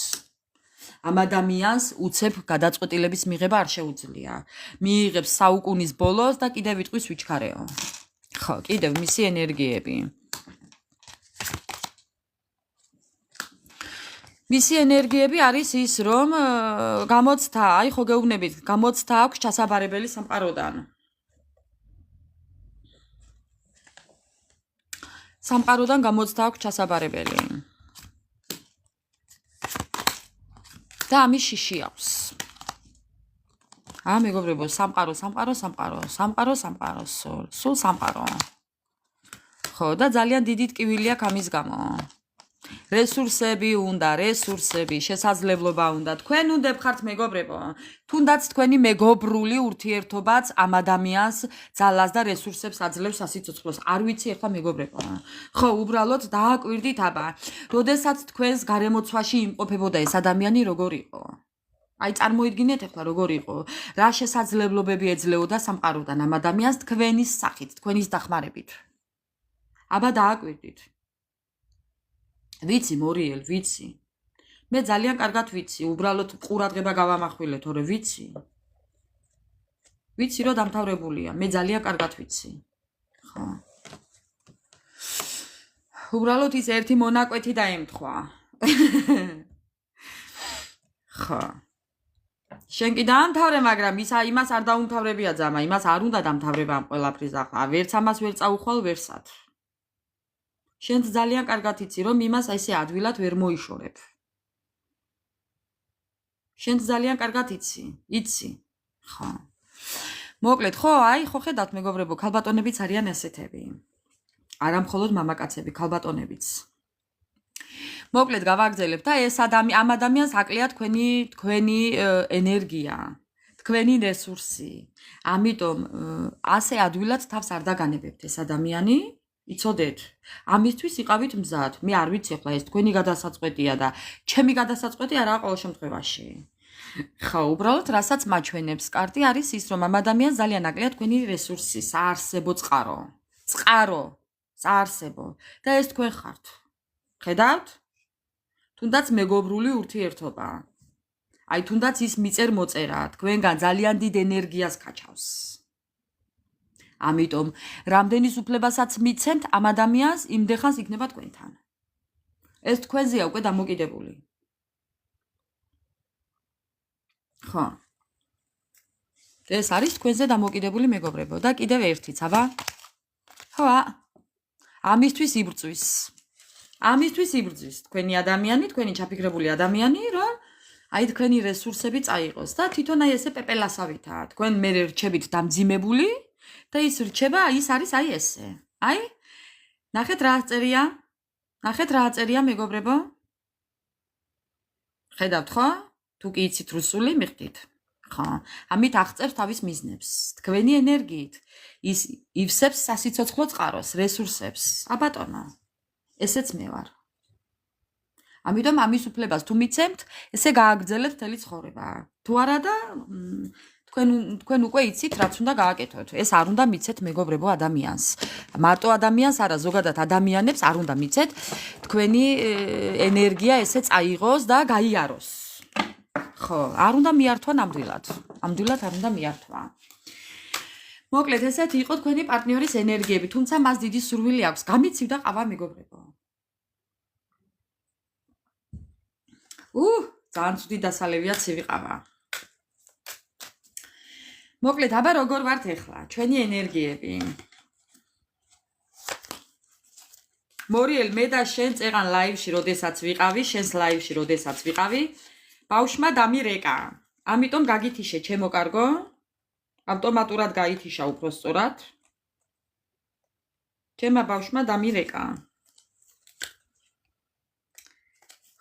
ამ ადამიანს უცებ გადაწყვეტილების მიღება არ შეუძლია. მიიღებს საუკუნის ბოლოს და კიდე ვიტყვის ვიჩქარეო. ხო, კიდევ მისი ენერგიები. მისი ენერგიები არის ის, რომ გამოცდა, აი ხო გეუბნებით, გამოცდა აქვს ჩასაბარებელი სამყაროდან. სამყაროდან გამოცდა აქვს ჩასაბარებელი. და ამის შიში აქვს. მეგობრებო, სამყარო, სულ სამყარო. ხო, და ძალიან დიდი ტკივილი აქვს ამის გამო. რესურსები უნდა, შესაძლებლობა უნდა. თქვენ უნდა ხართ მეგობრებო. თუნდაც თქვენი მეგობრული ურთიერთობაც ამ ადამიანს ძალას და რესურსებს აძლევს სასიცოცხლოს. არ ვიცი ახლა მეგობრებო. ხო, უბრალოდ დააკვირდით აბა. როდესაც თქვენს გარემოცვაში იმყოფებოდა ეს ადამიანი როგორ იყო? აი წარმოიდგინეთ ახლა როგორ იყო. რა შესაძლებლობები ეძლეოდა სამყაროდან ამ ადამიანს თქვენის სახით, თქვენის დახმარებით. აბა დააკვირდით. ვიცი მორიელ, ვიცი. მე ძალიან კარგად ვიცი, უბრალოდ ყურადღება გავამახვილე, თორე ვიცი. ვიცი რომ დამთავრებულია, მე ძალიან კარგად ვიცი. ხო. უბრალოდ ის ერთი მონაკვეთი დაემთხვა. ხო. შენ კი დაამთავრე, მაგრამ იმას არ დაუმთავრებია ძამა, იმას არ უნდა დამთავრება ამ ყველაფრის ახლა. ვერც ამას ვერ წაუხვალ ვერსად. შენ ძალიან კარგად იცი, რომ იმას ესე ადვილად ვერ მოიშორებ. შენ ძალიან კარგად იცი. ხო. მოკლედ, ხო, აი, ხო ხედავთ მეგობრებო, ქალბატონებიც არიან ესეთები. არა მხოლოდ მამაკაცები, ქალბატონებიც. მოკლედ გავაგრძელებ და ეს ამ ადამიანს აკლია თქვენი ენერგია, თქვენი რესურსი. ამიტომ ასე ადვილად თავს არ დაგანებებთ ეს ადამიანი, იცოდეთ? ამისთვის იყავით მზად. მე არ ვიცი ახლა ეს თქვენი გადასაწყვეტია და ჩემი გადასაწყვეტი არაა ყოველ შემთხვევაში. ხო, უბრალოდ რასაც მაჩვენებს კარტი არის ის, რომ ამ ადამიანს ძალიან აკლია თქვენი რესურსი, საარსებო წყარო. წყარო, საარსებო. და ეს თქვენ ხართ. ხედავთ? თუნდაც მეგობრული ურთიერთობა. აი თუნდაც ის მიწერ მოწერა, თქვენგან ძალიან დიდ ენერგიას გაჩავს. ამიტომ რამდენის უფლებასაც მიცემთ ამ ადამიანს, იმდეხანს იქნება თქვენთან. ეს თქვენზეა უკვე დამოკიდებული. ხო. ეს არის თქვენზე დამოკიდებული მეგობრებო და კიდევ ერთიც, აბა? ხო, ამისთვის იბრძვის. ამისთვის იბრძვის თქვენი ადამიანი, თქვენი ჩაფიქრებული ადამიანი, რომ აი თქვენი რესურსები წაიღოს და თვითონ აი ესე პეპელასავითაა. თქვენ მე რჩებით დამძიმებული და ის რჩება, ის არის აი ესე. აი? ნახეთ რა წერია? ნახეთ რა წერია მეგობრებო? ხედავთ ხო? თუ კი იცით რუსული, მიხდით. ხო, ამით აღწევს თავის მიზნებს. თქვენი ენერგიით ის ივსებს სასიცოცხლო წყაროს, რესურსებს. აბატონო. ესეც მე ვარ. ამიტომ ამის უფლებას თუ მიცემთ, ესე გააგრძელებთ მთელი ცხოვრება. თუ არა და თქვენ უკვე იცით, რაც უნდა გააკეთოთ. ეს არ უნდა მიცეთ მეგობრებო ადამიანს. მარტო ადამიანს არა, ზოგადად ადამიანებს არ უნდა მიცეთ თქვენი ენერგია ესე წაიღოს და გაიაროს. ხო, არ უნდა მიართვა ნამდვილად. ნამდვილად არ უნდა მიართვა. მოკლედ, ესეთი იყო თქვენი პარტნიორის ენერგიები, თუმცა მას დიდი სურვილი აქვს. გამიცივდა ყავა მეგობრებო. ძალიან ცუდი დასალებია ცივი ყავა. მოკლედ, აბა როგორ ვართ ახლა? ჩვენი ენერგიები. მორიელ, მე და შენ წეღან ლაივში, როდესაც ვიყავი, შენს ლაივში, როდესაც ვიყავი, ბავშმა დამირეკა. ამიტომ გაგითიშე, ჩემო კარგო. ავტომატურად გაითიშა უფრო სწორად. ჩემმა ბავშმა დამირეკა.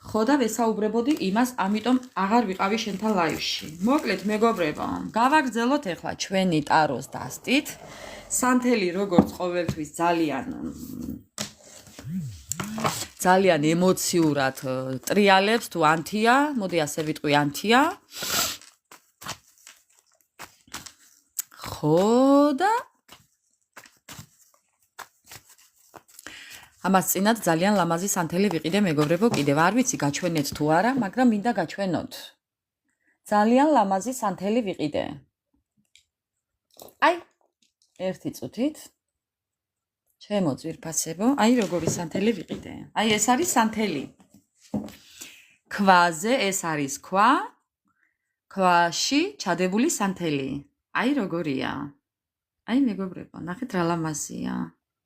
ხო და ვესაუბრებოდი იმას, ამიტომ აღარ ვიყავი შენთან ლაივში. მოკლედ მეგობრებო, გავაგრძელოთ ახლა ჩვენი ტაროს დასტით. სანთელი როგორც ყოველთვის ძალიან ემოციურად ტრიალებს თუ ანთია, მოდი ასე ვიტყვი ანთია. ხო და ამას წინათ ძალიან ლამაზი სანთელი ვიყიდე მეგობრებო, კიდევ არ ვიცი გაჩვენეთ თუ არა, მაგრამ მინდა გაჩვენოთ. ძალიან ლამაზი სანთელი ვიყიდე. აი, ერთი წუთით. ჩემო ძვირფასებო, აი როგორი სანთელი ვიყიდე. აი ეს არის სანთელი. ქვაზე ეს არის ქვა, ქვაში ჩადებული სანთელი. აი როგორია. აი მეგობრებო, ნახეთ რა ლამაზია.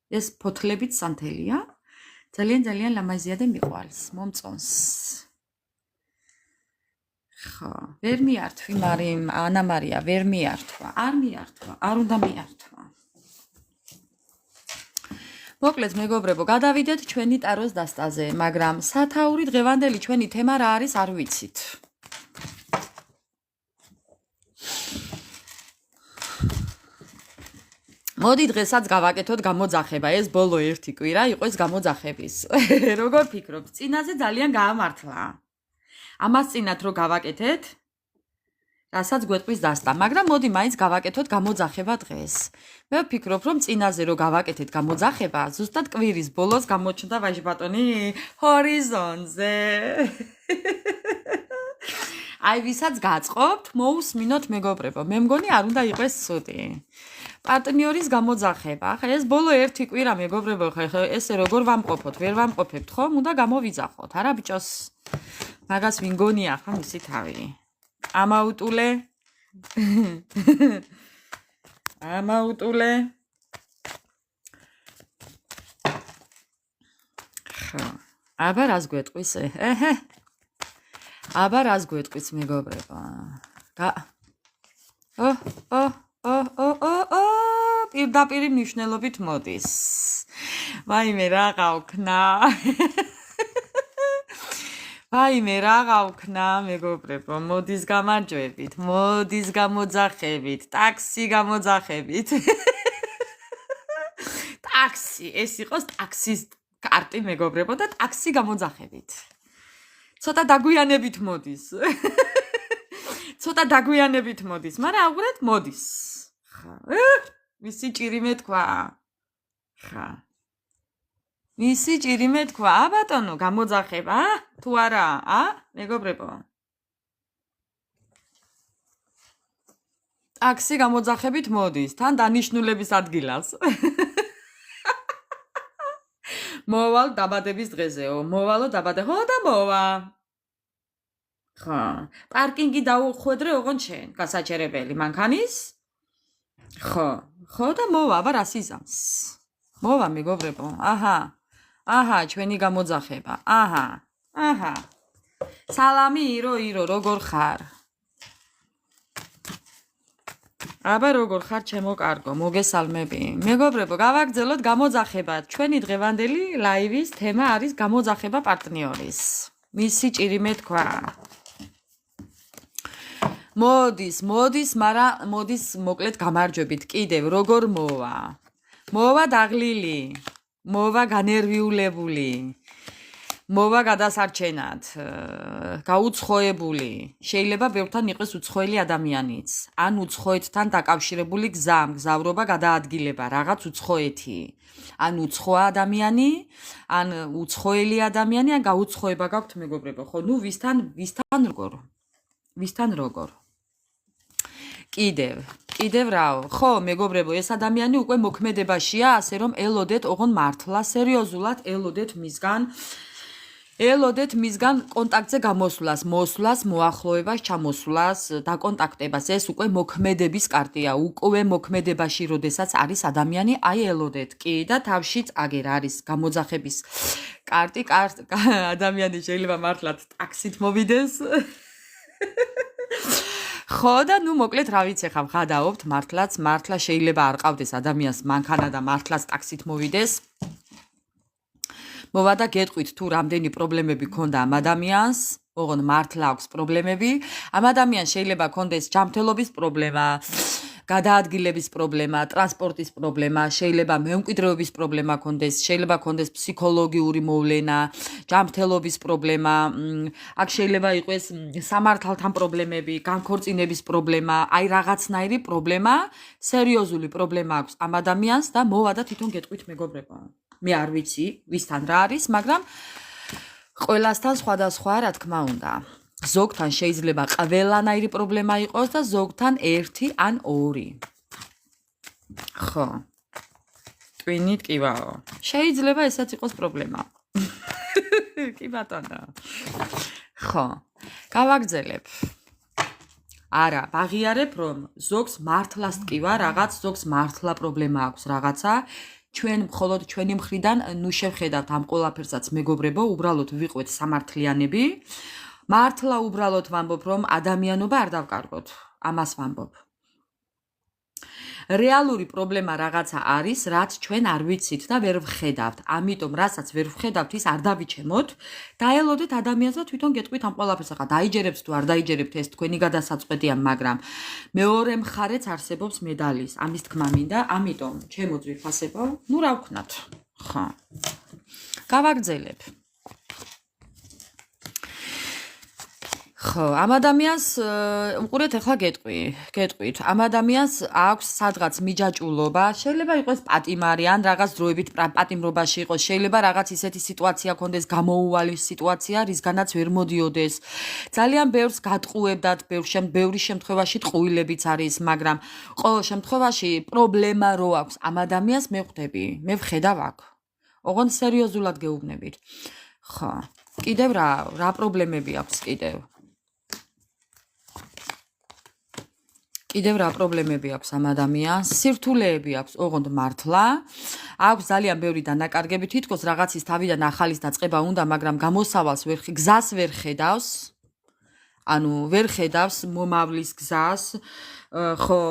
ეს ფოთლებით სანთელია. ძალიან ლამაზია და მიყვარს, მომწონს. ხო, ვერ მიართვი, ანა მარია, ვერ მიართვა. არ მიართვა, არ უნდა მიართვა. მოკლედ მეგობრებო, გადავიდეთ ჩვენი ტაროს დასტაზე, მაგრამ სათაური დღევანდელი ჩვენი თემა რა არის, არ ვიცით. მოდი დღესაც გავაკეთოთ გამოძახება, ეს ბოლო ერთი კვირა იყო ეს გამოძახების. როგორ ფიქრობთ? წინაზე ძალიან გაამართლა. ამას წინათ რო გავაკეთეთ, რასაც გვეტყვის დასტა, მაგრამ მოდი მაინც გავაკეთოთ გამოძახება დღეს. მე ვფიქრობ, რომ წინაზე რო გავაკეთეთ გამოძახება, ზუსტად კვირის ბოლოს გამოჩნდა ვაჟბატონი ჰორიზონზე. აი ვისაც გაწყობთ, მოусმინოთ მეგობრებო. მე მგონი არ უნდა იყოს ცუდი. პარტნიორის გამოძახება. ხა ეს ბოლო ერთი კვირა მეგობრებო, ხა ესე როგორ ვამყოფოთ? ვერ ვამყოფებთ ხომ? უნდა გამოვიძახოთ, არა ბიჭოს? მაგას ვინ გონია ხა მისი თავი. ამაუტულე. ამაუტულე. ხა, აბა რას გვეტყვის? ეჰე. აბა რას გვეტყვის მეგობრებო? პირდაპირი მნიშვნელობით მოდის. ვაიმე რა გავქნა. ვაიმე რა გავქნა, მეგობრებო, მოდის გამარჯვებით, მოდის გამოძახებით, ტაქსი გამოძახებით. ტაქსი, ეს იყოს ტაქსის კარტი, მეგობრებო, და ტაქსი გამოძახებით. ცოტა დაგვიანებით მოდის. ცოტა დაგვიანებით მოდის, მაგრამ აღურად მოდის. ხა, მისი ჭირი მეთქვა. ხა. მისი ჭირი მეთქვა, ბატონო, გამოძახება, თუ არა, მეგობრებო. ტაქსი გამოძახებით მოდის, თან დანიშნულების ადგილას. მოვალ დაბადების დღეზეო, მოვალო დაბადე, ხო და მოვა. ხა, პარკინგი დაუხვედრე ოღონ შენ, გასაჩერებელი მანქანის? ხო და მოვა, აბა რას იზამს? მოვა, მეგობრებო, აჰა, ჩვენი გამოძახება, აჰა. სალამი, ირო, როგორ ხარ? აბა როგორ ხარ, ჩემო კარგო, მოგესალმები. მეგობრებო, გავაგრძელოთ გამოძახება. ჩვენი დღევანდელი ლაივის თემა არის გამოძახება პარტნიორის. მისი ჭირი მეთქვა. მოდის, მაგრამ მოდის მოკლედ გამარჯვებით. კიდევ როგორ მოვა? მოვა დაღლილი, მოვა განერვიულებული, მოვა გადასარჩენად, გაუცხოებული. შეიძლება ბევრთან იყოს უცხოელი ადამიანიც, ან უცხოეთთან დაკავშირებული გზავრობა გადაადგილება, რაღაც უცხოეთი. ან უცხოა ადამიანი, ან უცხოელი ადამიანი, ან გაუცხოება გაქვთ, მეგობრებო, ხო? ნუ ვისთან როგორ? კიდევ რაო, ხო, მეგობრებო, ეს ადამიანი უკვე მოქმედებაშია, ასე რომ ელოდეთ ოღონ მართლა, სერიოზულად ელოდეთ მისგან კონტაქტზე გამოსვლას, მოსვლას, მოახლოებას, ჩამოსვლას, დაკონტაქტებას. ეს უკვე მოქმედების კარტია, უკვე მოქმედებაში, როდესაც არის ადამიანი, აი ელოდეთ. კი და თავშიც აგერ არის გამოძახების კარტი, ადამიანი შეიძლება მართლაც ტაქსით მოვიდეს. ხო და ნუ მოკლედ რა ვიცი ხა ვღადაობთ მართლა შეიძლება არ ყავდეს ადამიანს მანქანა და მართლაც ტაქსით მოვიდეს. მოვა და გეტყვით თუ რამდენი პრობლემები ქონდა ამ ადამიანს, ოღონ მართლა აქვს პრობლემები. ამ ადამიანს შეიძლება ქონდეს ჯანმრთელობის პრობლემა, გადაადგილების პრობლემა, ტრანსპორტის პრობლემა, შეიძლება მემკვიდრეობის პრობლემა ქონდეს, შეიძლება ქონდეს ფსიქოლოგიური მოვლენა, ჯანმრთელობის პრობლემა, აქ შეიძლება იყოს სამართალთან პრობლემები, განქორწინების პრობლემა, აი რაღაცნაირი პრობლემა, სერიოზული პრობლემა აქვს ამ ადამიანს და მოვა და თვითონ გეტყვით, მეგობრებო. მე არ ვიცი, ვისთან რა არის, მაგრამ ყველასთან სხვადასხვა, რა თქმა უნდა. ზოგთან შეიძლება ყველანაირი პრობლემა იყოს და ზოგთან ერთი ან ორი. ხო. ტვინით კი ვაო. შეიძლება ესაც იყოს პრობლემა. კი ბატონო. ხო. გავაგრძელებ. არა, ვაღიარებ, რომ ზოგს მართლას ტკივა, რაღაც ზოგს მართლა პრობლემა აქვს რაღაცა. ჩვენ მხოლოდ ჩვენი მხრიდან ნუ შევხედავთ ამ ყველაფერსაც, მეგობრებო, უბრალოდ ვიყვეთ სამართლიანები. მართლა უბრალოდ ვამბობ, რომ ადამიანობა არ დავკარგოთ. ამას ვამბობ. რეალური პრობლემა რაღაცა არის, რაც ჩვენ არ ვიცით და ვერ ვხედავთ. ამიტომ, რასაც ვერ ვხედავთ, ის არ დავიჩემოთ. დაელოდეთ ადამიანს და თვითონ გეტყვით ამ ყველაფერს. ახლა დაიჯერებთ თუ არ დაიჯერებთ, ეს თქვენი გადასაწყვეტია, მაგრამ მეორე მხარეც არსებობს მედალის. ამის თქმა მინდა, ამიტომ ჩემო ძვირფასებო, ნუ რა ვქნათ. ხო. გავაგრძელებ. ხო, ამ ადამიანს უყურეთ ახლა გეტყვით. ამ ადამიანს აქვს სადღაც მიჯაჭულობა, შეიძლება იყოს პატიმარი ან რაღაც დროებით პატიმრობაში იყოს, შეიძლება რაღაც ისეთი სიტუაცია ქონდეს, გამოუვალი სიტუაცია, რისგანაც ვერ მოდიოდეს. ძალიან ბევრს გატყუებდათ, ბევრი შემთხვევაში ტყუილებიც არის, მაგრამ ყოველ შემთხვევაში პრობლემა რო აქვს ამ ადამიანს მე ვხვდები, მე ვხედავ აქ. ოღონდ სერიოზულად გეუბნებით. ხო. კიდევ რა პრობლემები აქვს კიდევ? კიდევ რა პრობლემები აქვს ამ ადამიანს? სირთულეები აქვს, ოღონდ მართლა. აქვს ძალიან ბევრი დანაკარგები, თითქოს რაღაცის თავიდან ახალის დაწყება უნდა, მაგრამ გამოსავალს გზას ვერ ხედავს. ანუ ვერ ხედავს მომავლის გზას. ხო.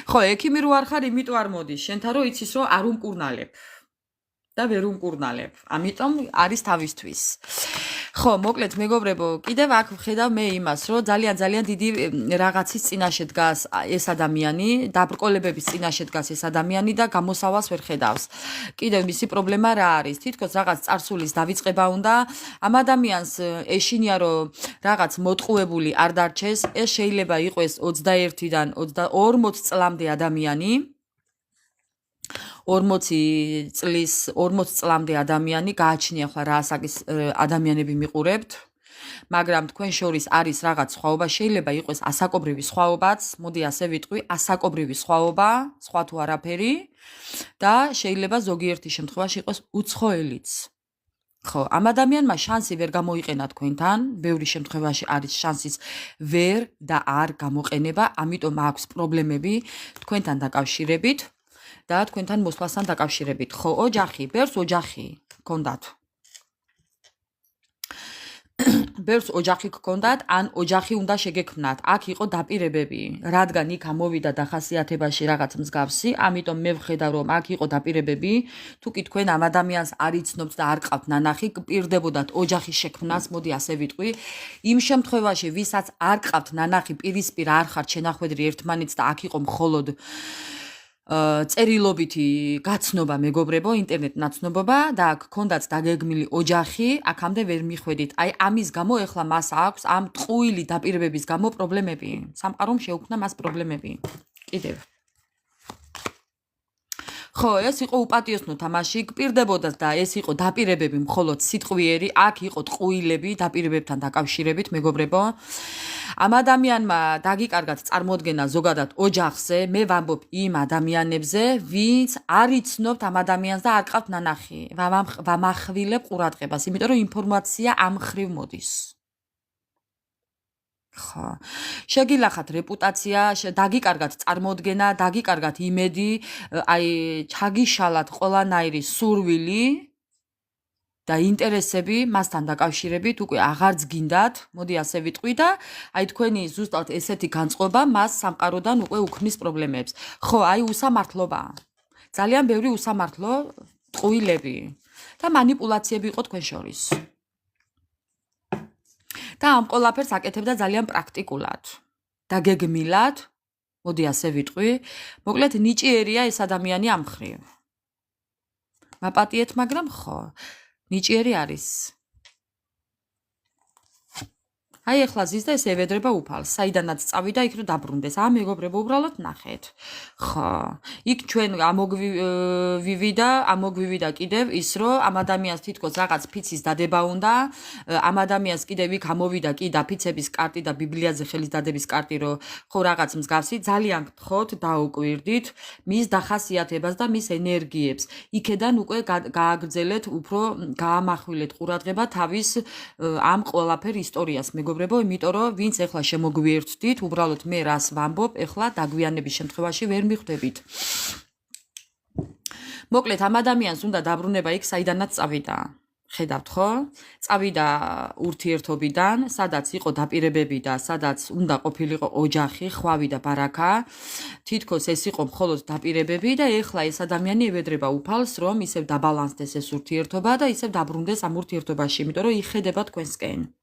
ხო, ექიმი რო არ ხარ, იმიტომ არ მოდის. შენთან რო იცის რომ არ უმკურნალებ. და ვერ უმკურნალებ. ამიტომ არის თავისთვის. ხო, მოკლედ მეგობრებო, კიდევ აქ ვხედავ მე იმას, რომ ძალიან დიდი რაღაცის წინაშე დგას ეს ადამიანი, დაბრკოლებების წინაშე დგას ეს ადამიანი და გამოსავალს ვერ ხედავს. კიდევ მისი პრობლემა რა არის? თითქოს რაღაც წარსულის დავიწყება უნდა. ამ ადამიანს ეშინია რომ რაღაც მოტყუებული არ დარჩეს. ეს შეიძლება იყოს 21-დან 40 წლამდე ადამიანი. 40 წლამდე ადამიანი გააჩნია ახლა რა ასაკის ადამიანები მიყურებთ, მაგრამ თქვენ შორის არის რაღაც სხვაობა, შეიძლება იყოს ასაკობრივი სხვაობაც, მოდი ასე ვიტყვი, ასაკობრივი სხვაობა, სხვა თუ არაფერი და შეიძლება ზოგიერთი შემთხვევაში იყოს უცხოელიც. ხო, ამ ადამიანმა შანსი ვერ გამოიყენა თქვენთან, ბევრი შემთხვევაში არის შანსის ვერ და არ გამოყენება, ამიტომ აქვს პრობლემები თქვენთან დაკავშირებით. და თქვენთან მოსვლასთან დაკავშირებით. ხო, ოჯახი, ბევრს ოჯახი გქონდათ. ბევრს ოჯახი გქონდათ, ან ოჯახი უნდა შეგექმნათ. აქ იყო დაპირებები, რადგან იქ ამოვიდა დახასიათებაში რაღაც მსგავსი, ამიტომ მე ვხედავ რომ აქ იყო დაპირებები. თუ კი თქვენ ამ ადამიანს არ იცნობთ და არ ყავთ ნანახი, პირდებოდათ ოჯახის შექმნას, მოდი ასე ვიტყვი. იმ შემთხვევაში, ვისაც არ ყავთ ნანახი, პირისპირ არ ხართ შენახვედრი ერთმანეთს და აქ იყო მხოლოდ წერილობითი გაცნობა მეგობრებო, ინტერნეტ ნაცნობობა და აქ ქონდათ დაგეგმილი ოჯახი, აქამდე ვერ მიხვედით. აი ამის გამო ეხლა მას აქვს ამ ტყუილი დაპირებების გამო პრობლემები. სამყარომ შეუქმნა მას პრობლემები. კიდევ. ხო, ეს იყო უპატიოსნო თამაში, გპირდებოდათ და ეს იყო დაპირებები მხოლოდ სიტყვიერი, აქ იყო ტყუილები დაპირებებთან დაკავშირებით, მეგობრებო. ამ ადამიანმა დაგიკარგათ წარმოდგენა ზოგადად ოჯახზე, მე ვამბობ იმ ადამიანებზე, ვინც არ იცნობთ ამ ადამიანს და არ ყავთ ნანახი. ვამახვილებ ყურადღებას, იმიტომ რომ ინფორმაცია ამ ხრივ მოდის. ხო. შეგილახათ რეპუტაცია, დაგიკარგათ წარმოდგენა, დაგიკარგათ იმედი, აი ჩაგიშალათ ყველანაირი სურვილი და ინტერესები მასთან დაკავშირებით უკვე აღარც გინდათ, მოდი ასე ვიტყვი და აი თქვენი ზუსტად ესეთი განწყობა მას სამყაროდან უკვე უქმნის პრობლემებს. ხო, აი უსამართლობა. ძალიან ბევრი უსამართლო ტყუილები და манипуляციები იყო თქვენ შორის. და ამ ყველაფერს აკეთებდა ძალიან პრაქტიკულად. დაგეგმილად, მოდი ასე ვიტყვი, მოკლედ ნიჭიერია ეს ადამიანი ამ ხრივ. მაპატიეთ, მაგრამ ხო, ნიჭიერი არის. აი ახლა ზის და ეს ევედრება უფალს, საიდანაც წავიდა იქ რომ დაბრუნდეს. მეგობრებო, უბრალოდ ნახეთ. ხო, იქ ჩვენ ამოგვივიდა კიდევ ის რომ ამ ადამიანს თითქოს რაღაც ფიცის დადება უნდა, ამ ადამიანს კიდევ იქ ამოვიდა კი დაფიცების კარტი და ბიბლიაზე ხელის დადების კარტი რომ ხო რაღაც მსგავსი, ძალიან გთხოვთ დაუკვირდით მის დახასიათებას და მის ენერგიებს. იქედან უკვე გააგრძელეთ, უფრო გაამახვილეთ ყურადღება თავის ამ ყველაფერ ისტორიას, მეგობრებო. იმიტომ რომ ვინც ეხლა შემოგვიერთდით, უბრალოდ მე რას ვამბობ, ეხლა დაგვიანების შემთხვევაში ვერ მიხვდებით. მოკლედ ამ ადამიანს უნდა დაბრუნება იქ, საიდანაც წავიდა. ხედავთ ხო? წავიდა ურთიერთობიდან, სადაც იყო დაპირებები და სადაც უნდა ყოფილიყო ოჯახი, ხვავი და ბარაკა. თითქოს ეს იყო მხოლოდ დაპირებები და ეხლა ეს ადამიანი ევედრება უფალს, რომ ისევ დაბალანსდეს ეს ურთიერთობა და ისევ დაბრუნდეს ამ ურთიერთობაში, იმიტომ რომ იხედება თქვენსკენ.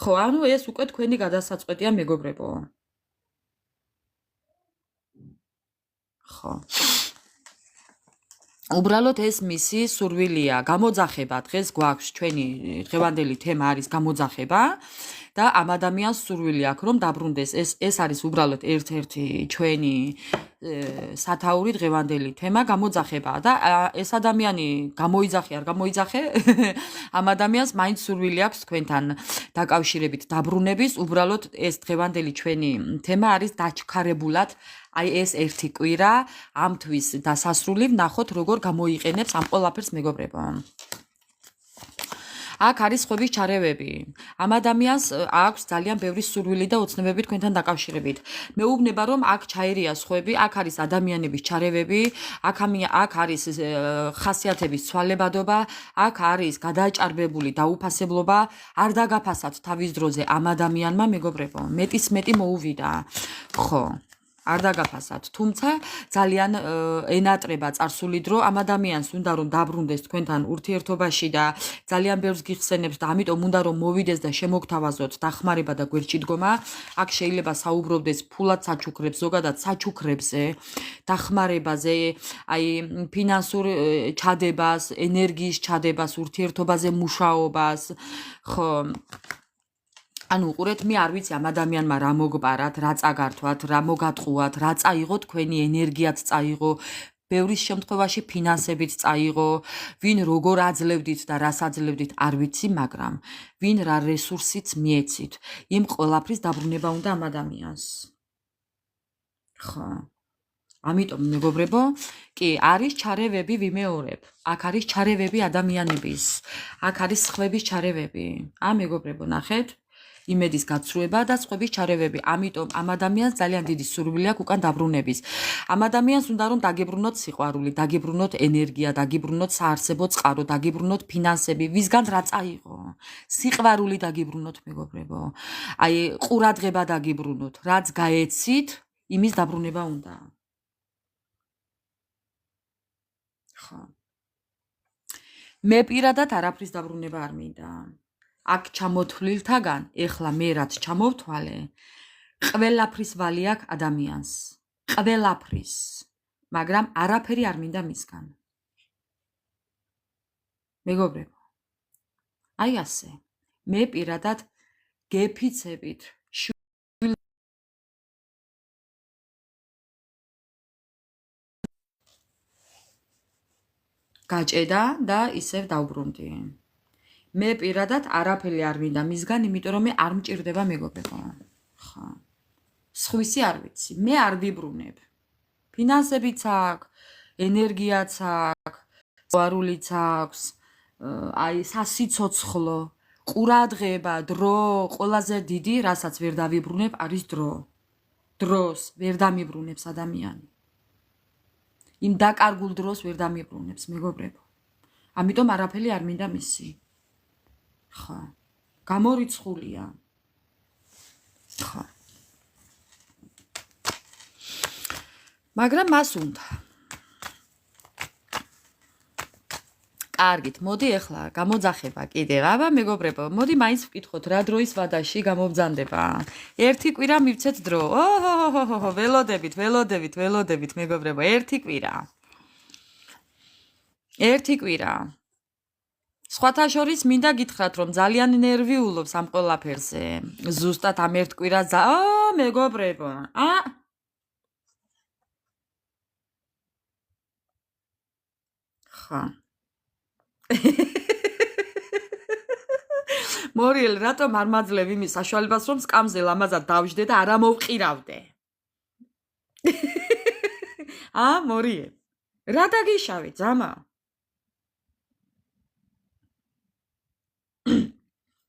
ხო, ანუ ეს უკვე თქვენი გადასაწყვეტია, მეგობრებო. ხო. უბრალოდ ეს მისი სურვილია, გამოძახება დღეს გვაქვს ჩვენი დღევანდელი თემა არის გამოძახება და ამ ადამიანს სურვილი აქვს რომ დაბრუნდეს. ეს არის უბრალოდ ერთ-ერთი ჩვენი სათაური დღევანდელი თემა გამოძახება და ეს ადამიანი გამოიძახე არ გამოიძახე ამ ადამიანს მაინც სურვილი აქვს თქვენთან დაკავშირებით დაბრუნების. უბრალოდ ეს დღევანდელი ჩვენი თემა არის დაჩქარებულად აი ეს ერთი კვირა ამ თვის დასასრული ვნახოთ როგორ გამოიყენებს ამ ყველაფერს მეგობრებო. აქ არის ხვების ჩარევები. ამ ადამიანს აქვს ძალიან ბევრი სურვილი და ოცნებები თქვენთან დაკავშირებით. მეუბნება რომ აქ ჩაერია ხვები, აქ არის ადამიანების ჩარევები, აქ არის ხასიათების ცვალებადობა, აქ არის გადაჭარბებული დაუფასებლობა, არ დაგაფასათ თავის დროზე ამ ადამიანმა მეგობრებო. მეტის მეტი მოუვიდა. ხო არ დაგაფასათ, თუმცა ძალიან ენატრება წარსული დრო ამ ადამიანს უნდა რომ დაბრუნდეს თქვენთან ურთიერთობაში და ძალიან ბევრს გიხსენებს და ამიტომ უნდა რომ მოვიდეს და შემოგთავაზოთ დახმარება და გვერდში დგომა. აქ შეიძლება საუბრობდეს ფულად საჩუქრებს, ზოგადად საჩუქრებზე, დახმარებაზე, აი ფინანსურ ჩადებას, ენერგიის ჩადებას, ურთიერთობაზე მუშაობას, ხო ანუ უყურეთ, მე არ ვიცი ამ ადამიანმა რა მოგბარათ, რა წაგართვათ, რა მოგატყუათ, რა წაიღო თქვენი ენერგიაც წაიღო, ბევრის შემთხვევაში ფინანსებით წაიღო, ვინ როგორ აძლევდით და რას აძლევდით, არ ვიცი, მაგრამ ვინ რა რესურსიც მიეცით, იმ ყველაფრის დაბრუნება უნდა ამ ადამიანს. ხო. ამიტომ მეგობრებო, კი, არის ჩარევები ვიმეორებ. აქ არის ჩარევები ადამიანების. აქ არის სხვების ჩარევები. მეგობრებო, ნახეთ? იმედის გაცრუება და სხვების ჩარევები. ამიტომ ამ ადამიანს ძალიან დიდი სურვილი აქვს უკან დაბრუნების. ამ ადამიანს უნდა რომ დაგებრუნოთ სიყვარული, დაგებრუნოთ ენერგია, დაგებრუნოთ საარსებო წყარო, დაგებრუნოთ ფინანსები, ვისგან რა წაიღო. სიყვარული დაგებრუნოთ, მეგობრებო. აი, ყურადღება დაგებრუნოთ, რაც გაეცით, იმის დაბრუნება უნდა. ხო. მე პირადად არაფრის დაბრუნება არ მინდა. აქ ჩამოთვლილთაგან, ეხლა მე რაც ჩამოვთვალე, ყველაფრის ვალი აქვს ადამიანს. ყველაფრის. მაგრამ არაფერი არ მინდა მისგან. მეგობრებო, აი ასე. მე პირადად გეფიცებით გაჭედა და ისევ დავბრუნდი. მე პირადად არაფერი არ მინდა მისგან, იმიტომ რომ მე არ მჭირდება მეგობრებო. ხო. სხვისი არ ვიცი, მე არ ვიბრუნებ. ფინანსებიც აქვს, ენერგიაც აქვს, სიყვარულიც აქვს, აი სასიცოცხლო, ყურადღება, დრო, ყველაზე დიდი, რასაც ვერ დავიბრუნებ, არის დრო. დროს ვერ დამიბრუნებს ადამიანი. იმ დაკარგულ დროს ვერ დამიბრუნებს, მეგობრებო. ამიტომ არაფერი არ მინდა მისი. ხო. გამორიცხულია. ხო. მაგრამ მას უნდა. კარგით, მოდი ახლა გამოძახება კიდევ. აბა მეგობრებო, მოდი მაინც ვკითხოთ რა დროის ვადაში გამობძანდება. ერთი კვირა მივცეთ დრო. ოჰოჰოჰო, ველოდებით მეგობრებო, ერთი კვირა. ერთი კვირა. სხვათა შორის მინდა გითხრათ, რომ ძალიან ნერვიულობს ამ ყველაფერზე. ზუსტად ამ ერთ კვირას მეგობრებო. ხა. მორიელ, რატომ არ მაძლევ იმის საშუალებას, რომ სკამზე ლამაზად დავждე და არ ამოვყირავდე? მორიელ. რა დაგიშავე, ძამა?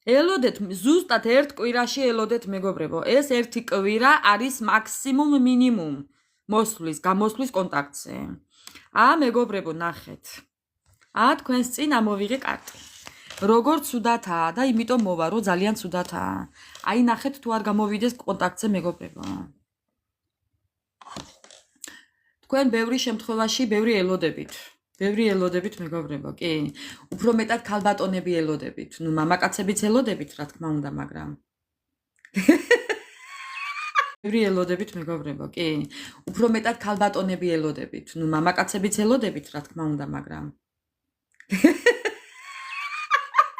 ელოდეთ, ზუსტად ერთ კვირაში ელოდეთ, მეგობრებო. ეს ერთი კვირა არის მაქსიმუმ მინიმუმ მოსვლის, გამოსვლის კონტაქტზე. მეგობრებო, ნახეთ. თქვენს წინ ამოვიღე კარტი. როგორ ცუდათაა და იმიტომ მოვა, რომ ძალიან ცუდათაა. აი ნახეთ თუ არ გამოვიდეს კონტაქტზე, მეგობრებო. თქვენ ბევრი შემთხვევაში ბევრი ელოდებით. ბევრი ელოდებით, მეგობრებო, კი. უფრო მეტად ქალბატონები ელოდებით. ნუ მამაკაცებიც ელოდებით, რა თქმა უნდა, მაგრამ ბევრი ელოდებით, მეგობრებო, კი. უფრო მეტად ქალბატონები ელოდებით. ნუ მამაკაცებიც ელოდებით, რა თქმა უნდა, მაგრამ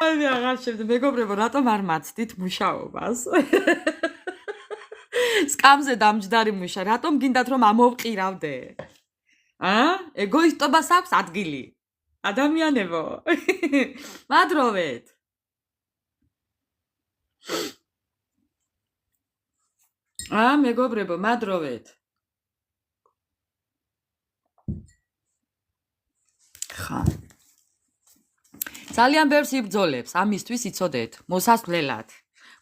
მე აღარ შევდე, მეგობრებო, რატომ არ მაცდით მუშაობას? სკამზე დამჯდარი მუშა, რატომ გინდათ რომ ამოვყირავდე? ეგოისტობას აქვს ადგილი. ადამიანებო. მადროვეთ. მეგობრებო, მადროვეთ. ხა. ძალიან ბევრს იბრძოლებს, ამისთვის იცოდეთ, მოსასვლელად.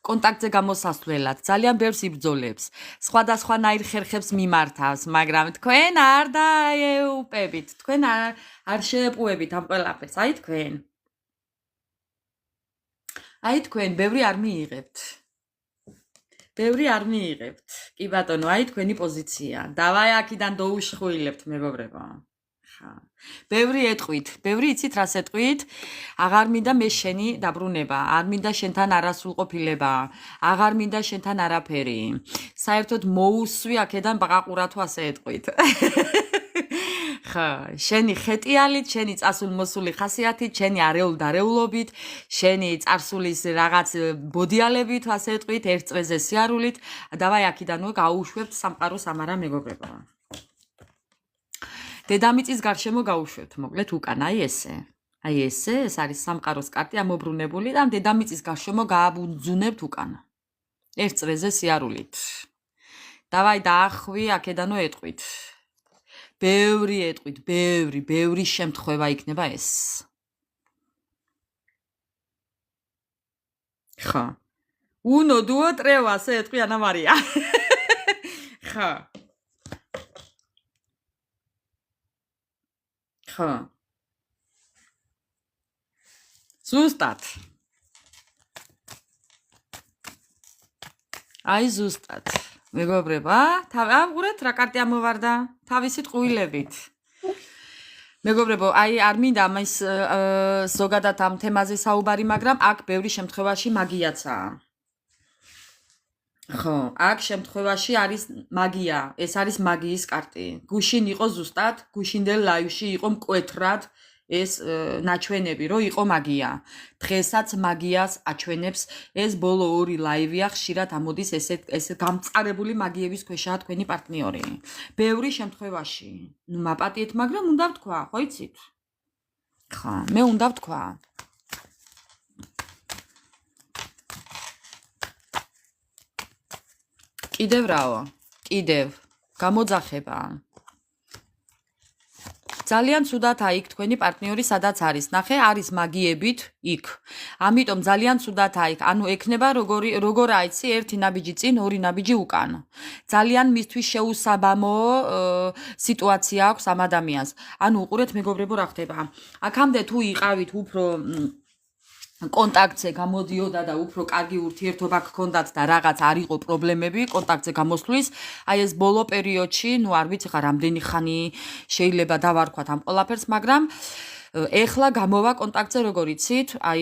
კონტაქტზე გამოსასვლელად, ძალიან ბევრს იბრძოლებს. სხვადასხვანაირ ხერხებს მიმართავს, მაგრამ თქვენ არ დაეუპებით, თქვენ არ შეეპუებით ამ ყველაფერს, აი თქვენ. აი თქვენ, ბევრი არ მიიღებთ. ბევრი არ მიიღებთ. კი ბატონო, აი თქვენი პოზიცია. დავაი აქიდან დაუშხვილებთ მეგობრებო. ხა. ბევრი ეტყვით, ბევრი იცით რას ეტყვით? აღარ მინდა მე შენი დაბრუნება, არ მინდა შენთან არასრულყოფილება, აღარ მინდა შენთან არაფერი. საერთოდ მოусვი აქედან ბაყაყურათო ასე ეტყვით. ხა, შენი ხეტიალით, შენი წასულ-მოსული ხასიათით, შენი არეულ-დარეულობით, შენი წარსულის რაღაც ბოდიალებით, ასე ეტყვით, ერთ წვეზე სიარულით, დავაი აქიდანო გაუშვებთ სამყაროს ამარა მეგობრებო. დედამიწის გარშემო გაუშვებთ, მოკლედ უკან, აი ესე. აი ესე, ეს არის სამყაროს კარტი ამობრუნებული და დედამიწის გარშემო გააბუნძუნებთ უკან. ერთ წვეზე სიარულით. დავაი დაახვი აქედანო ეტყვით. ბევრი ეტყვით, ბევრი შემთხვევა იქნება ეს. ხა. Uno, due, tre, ასე ეტყვი ანა მარია. ხა. ხა. ზუსტად. აი ზუსტად. მეგობრებო, აღურეთ რა კარტი ამოვარდა თავისი ტყუილებით. მეგობრებო, აი არ მინდა ამის ზოგადად ამ თემაზე საუბარი, მაგრამ აქ ბევრი შემთხვევაში მაგიაცაა. ხო, აქ შემთხვევაში არის მაგია, ეს არის მაგიის კარტი. გუშინ იყო ზუსტად, გუშინდელ ლაივში იყო მკვეთრად ეს ნაჩვენები, რომ იყო მაგია. დღესაც მაგიას აჩვენებს ეს ბოლო ორი ლაივია, ხშირად ამოდის ესე გამწარებული მაგიების ქვეშაა თქვენი პარტნიორი. ბევრი შემთხვევაში. ნუ მაპატიეთ, მაგრამ უნდა ვთქვა, ხო იცით? ხა, მე უნდა ვთქვა. კიდევ რაო? კიდევ გამოძახება. ძალიან ცუდად აიქ თქვენი პარტნიორი სადაც არის. ნახე, არის მაგიებით იქ. ამიტომ ძალიან ცუდად აიქ. ანუ ექნება როგორ აიცი, ერთი ნაბიჯი წინ, ორი ნაბიჯი უკან. ძალიან მისთვის შეუსაბამო სიტუაცია აქვს ამ ადამიანს. ანუ უყურეთ მეგობრებო რა ხდება. აქამდე თუ იყავით უფრო კონტაქტზე გამოდიოდა და უფრო კარგი ურთიერთობა გქონდათ და რაღაც არ იყო პრობლემები კონტაქტზე გამოსვლის, აი ეს ბოლო პერიოდში, ნუ არ ვიცი ხა რამდენი ხანი შეიძლება დავარქვათ ამ ყველაფერს, მაგრამ ეხლა გამოვა კონტაქტზე როგორ იცით, აი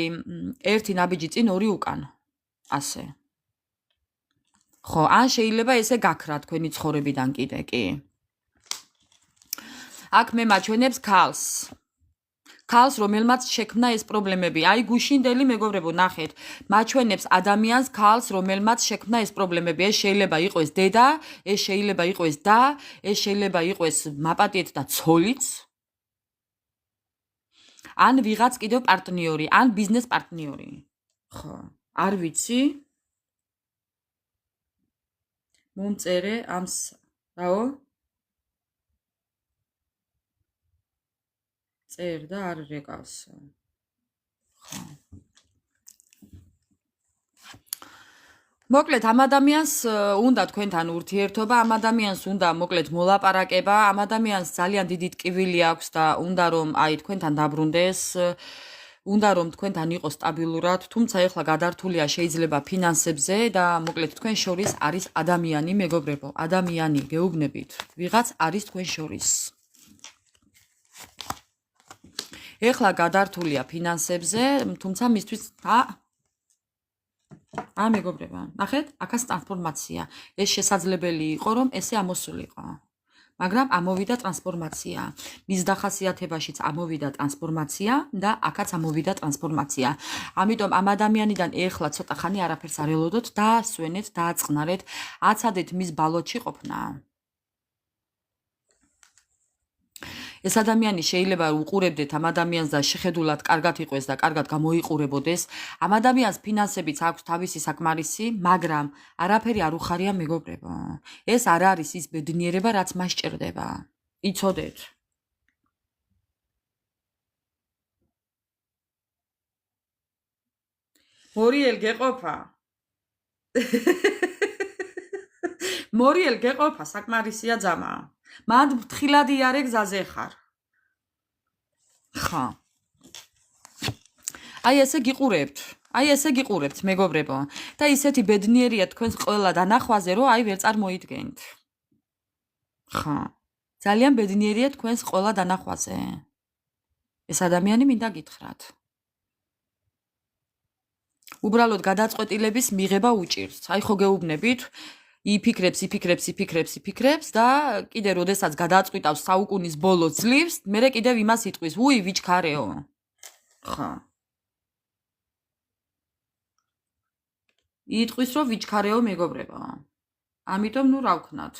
ერთი ნაბიჯი წინ, ორი უკან. ასე. ხო, ან შეიძლება ესე გაქრა თქვენი ცხოვრებიდან კიდე, კი. აქ მე მაჩვენებს ქალს. ქალს, რომელმაც შექმნა ეს პრობლემები. აი გუშინდელი მეგობრებო, ნახეთ, მაჩვენებს ადამიანს ქალს, რომელმაც შექმნა ეს პრობლემები. ეს შეიძლება იყოს დედა, ეს შეიძლება იყოს და, ეს შეიძლება იყოს მაპატიეთ და ცოლიც. ან ვიღაც კიდევ პარტნიორი, ან ბიზნეს პარტნიორი. ხო, არ ვიცი. მომწერე ამს, რაო? წერ და არ რეკავს. ხო. მოკლედ ამ ადამიანს უნდა თქვენთან ურთიერთობა, ამ ადამიანს უნდა მოკლედ მოლაპარაკება, ამ ადამიანს ძალიან დიდი ტკივილი აქვს და უნდა რომ აი თქვენთან დაბრუნდეს, უნდა რომ თქვენთან იყოს სტაბილურად, თუმცა ეხლა გადართულია შეიძლება ფინანსებზე და მოკლედ თქვენ შორის არის ადამიანი, მეგობრებო, ადამიანი, გეუბნებით, ვიღაც არის თქვენ შორის. ეხლა გადართულია ფინანსებზე, თუმცა მისთვის მეგობრებო, ნახეთ, აქაც ტრანსფორმაცია. ეს შესაძლებელი იყო, რომ ესე ამოსულიყო. მაგრამ ამოვიდა ტრანსფორმაცია. მის დახასიათებაშიც ამოვიდა ტრანსფორმაცია და აქაც ამოვიდა ტრანსფორმაცია. ამიტომ ამ ადამიანიდან ეხლა ცოტა ხანი არაფერს არ ელოდოთ, დაასვენეთ, დააწყნარეთ, აცადეთ მის ბალოტში ყოფნა. ეს ადამიანი შეიძლება უყურებდეთ ამ ადამიანს და შეხედულად კარგად იყოს და კარგად გამოიყურებოდეს. ამ ადამიანს ფინანსებიც აქვს თავისი საკმარისი, მაგრამ არაფერი არ უხარია მეგობრებო. ეს არ არის ის ბედნიერება, რაც მას სჭირდება. იცოდეთ. მორიელ გეყოფა. მორიელ გეყოფა საკმარისია ძამა. მანდ ფრთხილად იარე გზაზე ხარ. ხა. აი ესე გიყურებთ. აი ესე გიყურებთ მეგობრებო და ისეთი ბედნიერია თქვენს ყველა დანახვაზე რომ აი ვერ წარმოიდგენთ. ხო. ძალიან ბედნიერია თქვენს ყველა დანახვაზე. ეს ადამიანი მინდა გითხრათ. უბრალოდ გადაწყვეტილების მიღება უჭირს. აი ხო გეუბნებით, იფიქრებს და კიდე როდესაც გადაწყვიტავს საუკუნის ბოლოს ძლივს, მერე კიდევ იმას იტყვის, უი ვიჩქარეო. ხო. იტყვის რომ ვიჩქარეო მეგობრებო. ამიტომ ნუ რა ვქნათ.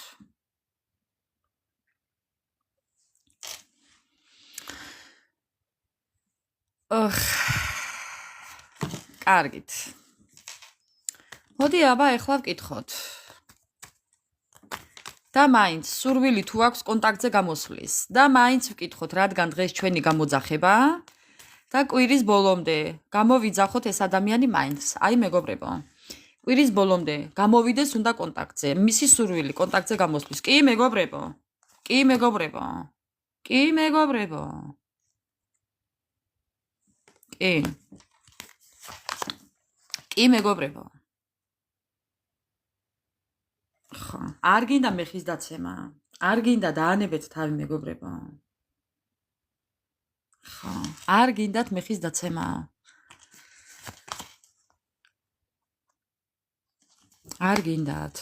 კარგით. მოდი აბა ეხლა ვკითხოთ. და მაინც სურვილი თუ აქვს კონტაქტზე გამოსვლის და მაინც ვკითხოთ, რადგან დღეს ჩვენი გამოძახება და კვირის ბოლომდე გამოვიძახოთ ეს ადამიანი მაინც. აი მეგობრებო. კვირის ბოლომდე გამოვიდეს უნდა კონტაქტზე. მისი სურვილი კონტაქტზე გამოსვლის. კი მეგობრებო. კი მეგობრებო. კი მეგობრებო. კი. კი მეგობრებო. ხო, არ გინდა მეხის დაცემა. არ გინდა დაანებეთ თავი მეგობრებო. ხო, არ გინდათ მეხის დაცემა. არ გინდათ.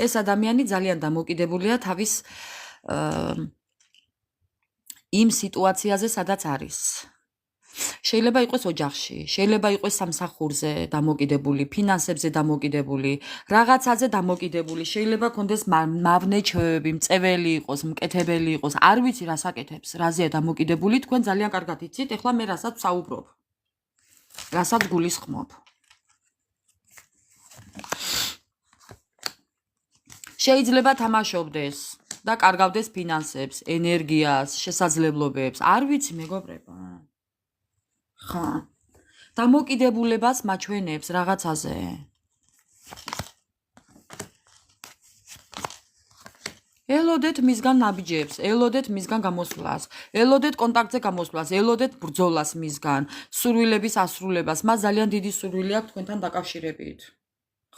ეს ადამიანი ძალიან დამოკიდებულია თავის იმ სიტუაციაზე, სადაც არის. შეიძლება იყოს ოჯახში, შეიძლება იყოს სამსახურზე დამოკიდებული, ფინანსებზე დამოკიდებული, რაღაცაზე დამოკიდებული, შეიძლება კონდეს მავნეჩვევები, მწეველი იყოს, მკეთებელი იყოს, არ ვიცი რას აკეთებს, რაზეა დამოკიდებული, თქვენ ძალიან კარგად იცით, ეხლა მე რასაც ვსაუბრობ. რასაც გულისხმობ. შეიძლება თამაშობდეს და კარგავდეს ფინანსებს, ენერგიას, შესაძლებლობებს, არ ვიცი მეგობრებო. ხო. დამოკიდებულებას მაჩვენებს რაღაცაზე. ელოდეთ მისგან ნაბიჯებს, ელოდეთ მისგან გამოსვლას, ელოდეთ კონტაქტზე გამოსვლას, ელოდეთ ბრძოლას მისგან, სურვილების ასრულებას. მას ძალიან დიდი სურვილი აქვს თქვენთან დაკავშირებით.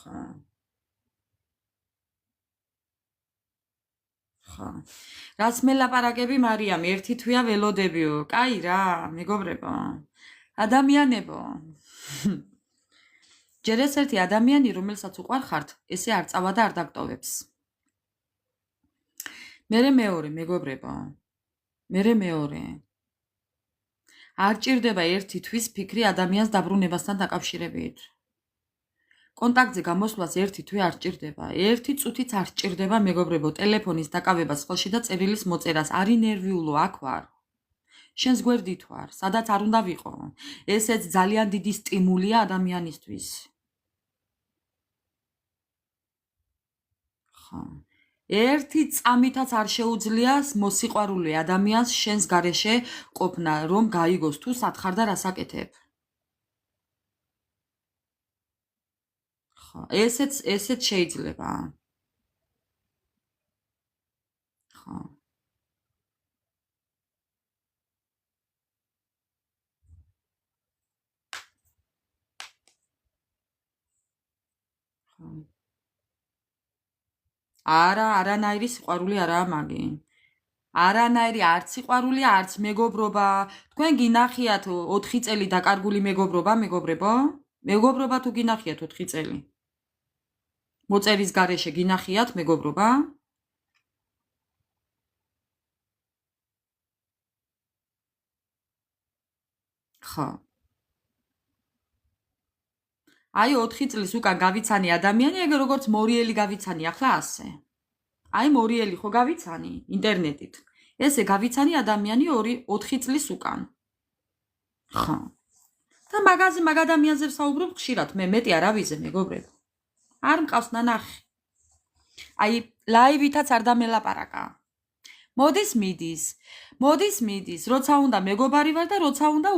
ხო. ხო. რაც მელაპარაკები მარიამ, ერთი თვია ველოდებიო. კაი რა, მეგობრებო. ადამიანებო. ჯერ ეს ერთი ადამიანი, რომელსაც უყვარხართ, ესე არ წავა და არ დაგტოვებს. მერე მეორე, მეგობრებო. მერე მეორე. არ ჭირდება ერთი თვის ფიქრი ადამიანს დაბრუნებასთან დაკავშირებით. კონტაქტზე გამოსვლას ერთი თვე არ ჭირდება. ერთი წუთიც არ ჭირდება, მეგობრებო, ტელეფონის დაკავებას ხელში და წერილის მოწერას. არი ნერვიულო, აქ ვარ. შენს გვერდით ვარ, სადაც არ უნდა ვიყო. ესეც ძალიან დიდი სტიმულია ადამიანისთვის. ხო. ერთი წამითაც არ შეუძლია მოსიყვარულე ადამიანს შენს გარეშე ყოფნა, რომ გაიგოს თუ სათხარ და რას აკეთებ. ხო, ესეც შეიძლება. ხო. ხო. არანაირი სიყვარული არაა მაგი. არანაირი არც სიყვარული, არც მეგობრობა. თქვენ გინახიათ 4 წელი დაკარგული მეგობრობა, მეგობრებო? მეგობრობა თუ გინახიათ 4 წელი? მოწერის გარეშე გინახიათ მეგობრობა? ხო. აი 4 წლის უკან გავიცანი ადამიანი, ეგ როგორც მორიელი გავიცანი ახლა ასე. აი მორიელი ხო გავიცანი ინტერნეტით. ესე გავიცანი ადამიანი 4 წლის უკან. ხო. და მაგ ადამიანზე ვსაუბრობ ხშირად, მე მეტი არავიზე მეგობრებო. არ მყავს ნანახი. აი ლაივითაც არ დამელაპარაკა. მოდის მიდის, როცა უნდა მეგობარი ვარ და როცა უნდა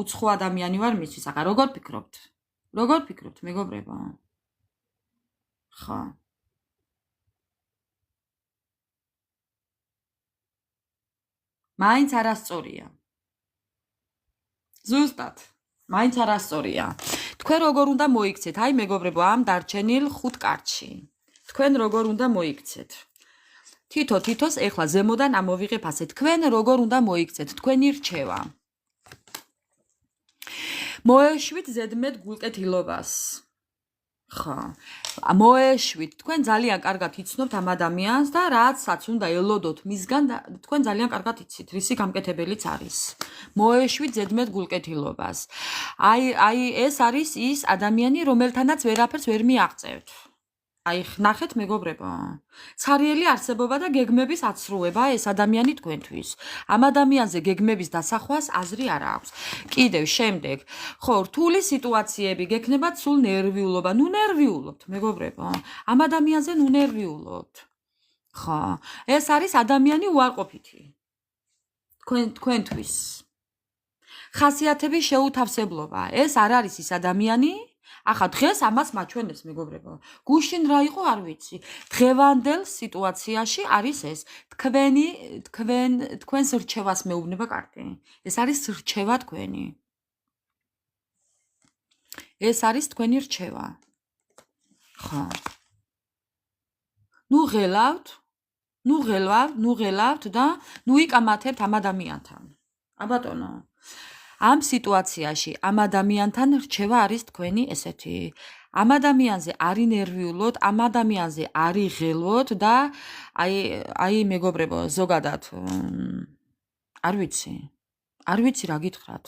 უცხო ადამიანი ვარ მისთვის. ახლა როგორ ფიქრობთ? როგორ ფიქრობთ, მეგობრებო? ხო. მაინც არასწორია. ზუსტად. მაინც არასწორია. თქვენ როგორ უნდა მოიქცეთ? აი მეგობრებო, ამ დარჩენილ 5 კარტში. თქვენ როგორ უნდა მოიქცეთ? თითოს ეხლა ზემოდან ამოვიღებ ასე. თქვენ როგორ უნდა მოიქცეთ? თქვენი რჩევა. მოეშვით ზედმეტ გულკეთილობას. ხო. მოეშვით. თქვენ ძალიან კარგად იცნობთ ამ ადამიანს და რაცაც უნდა ელოდოთ მისგან, თქვენ ძალიან კარგად იცით, რისი გამკეთებელიც არის. მოეშვით ზედმეტ გულკეთილობას. აი ეს არის ის ადამიანი, რომელთანაც ვერაფერს ვერ მიაღწევთ. აი ნახეთ მეგობრებო. ცარიელი არსებობა და გეგმების აცრუება ეს ადამიანი თქვენთვის. ამ ადამიანზე გეგმების დასახვას აზრი არ აქვს. კიდევ შემდეგ, ხო, რთული სიტუაციები გექნებათ სულ ნერვიულობა. ნუ ნერვიულობთ მეგობრებო. ამ ადამიანზე ნუ ნერვიულობთ. ხო, ეს არის ადამიანი უარყოფითი. თქვენთვის. ხასიათების შეუთავსებლობა. ეს არ არის ის ადამიანი ახლა დღეს ამას მაჩვენებს მეგობრებო. გუშინ რა იყო არ ვიცი. დღევანდელ სიტუაციაში არის ეს. თქვენს რჩევას მეუბნება კარტი. ეს არის რჩევა თქვენი. ეს არის თქვენი რჩევა. ხო. ნუ ღელავთ და ნუ იკამათებთ ამ ადამიანთან. აბატონო. ამ სიტუაციაში ამ ადამიანთან რჩევა არის თქვენი ესეთი. ამ ადამიანზე არ ინერვიულოთ, ამ ადამიანზე არ იღელოთ და აი მეგობრებო, ზოგადად არ ვიცი რა გითხრათ.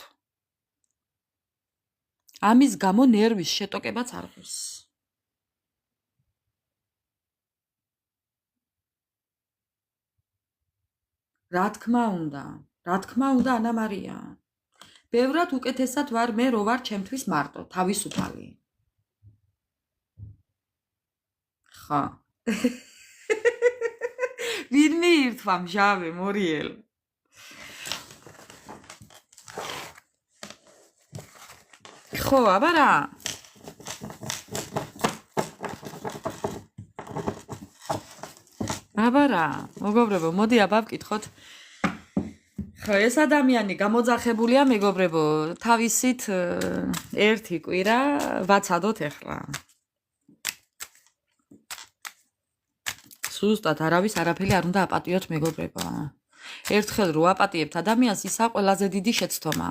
ამის გამო ნერვის შეტოკებაც არ ღირს. რა თქმა უნდა, ანა მარია. ბევრად უკეთესად ვარ მე რო ვარ ჩემთვის მარტო, თავისუფალი. ხა. ვინ მიირთვა მჟავე მორიელ? ხო, აბა რა? აბა რა? მოგობრებო, მოდი აბა ვკითხოთ. ხო, ეს ადამიანი გამოძახებულია მეგობრებო, თავისით ერთი კვირა ვაცადოთ ახლა. სუსტად არავის არაფერი არ უნდა აპატიოთ მეგობრებო. ერთხელ რო აპატიებთ ადამიანს, ისა ყველაზე დიდი შეცდომა.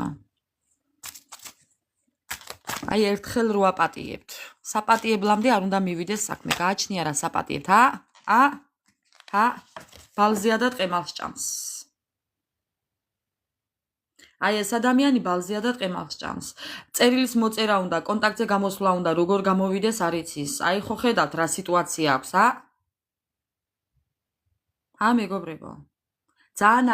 აი ერთხელ რო აპატიებთ. საპატიებლამდე არ უნდა მივიდეს საქმე. გააჩნია რა საპატიებთ, ბალზეა და ტყემალს ჭამს. აი ეს ადამიანი ბალზეა და ტყემალს ჭამს. წერილის მოწერა უნდა, კონტაქტზე გამოსვლა უნდა, როგორ გამოვიდეს არ იცის. აი ხო ხედავთ რა სიტუაცია აქვს, მეგობრებო. ძალიან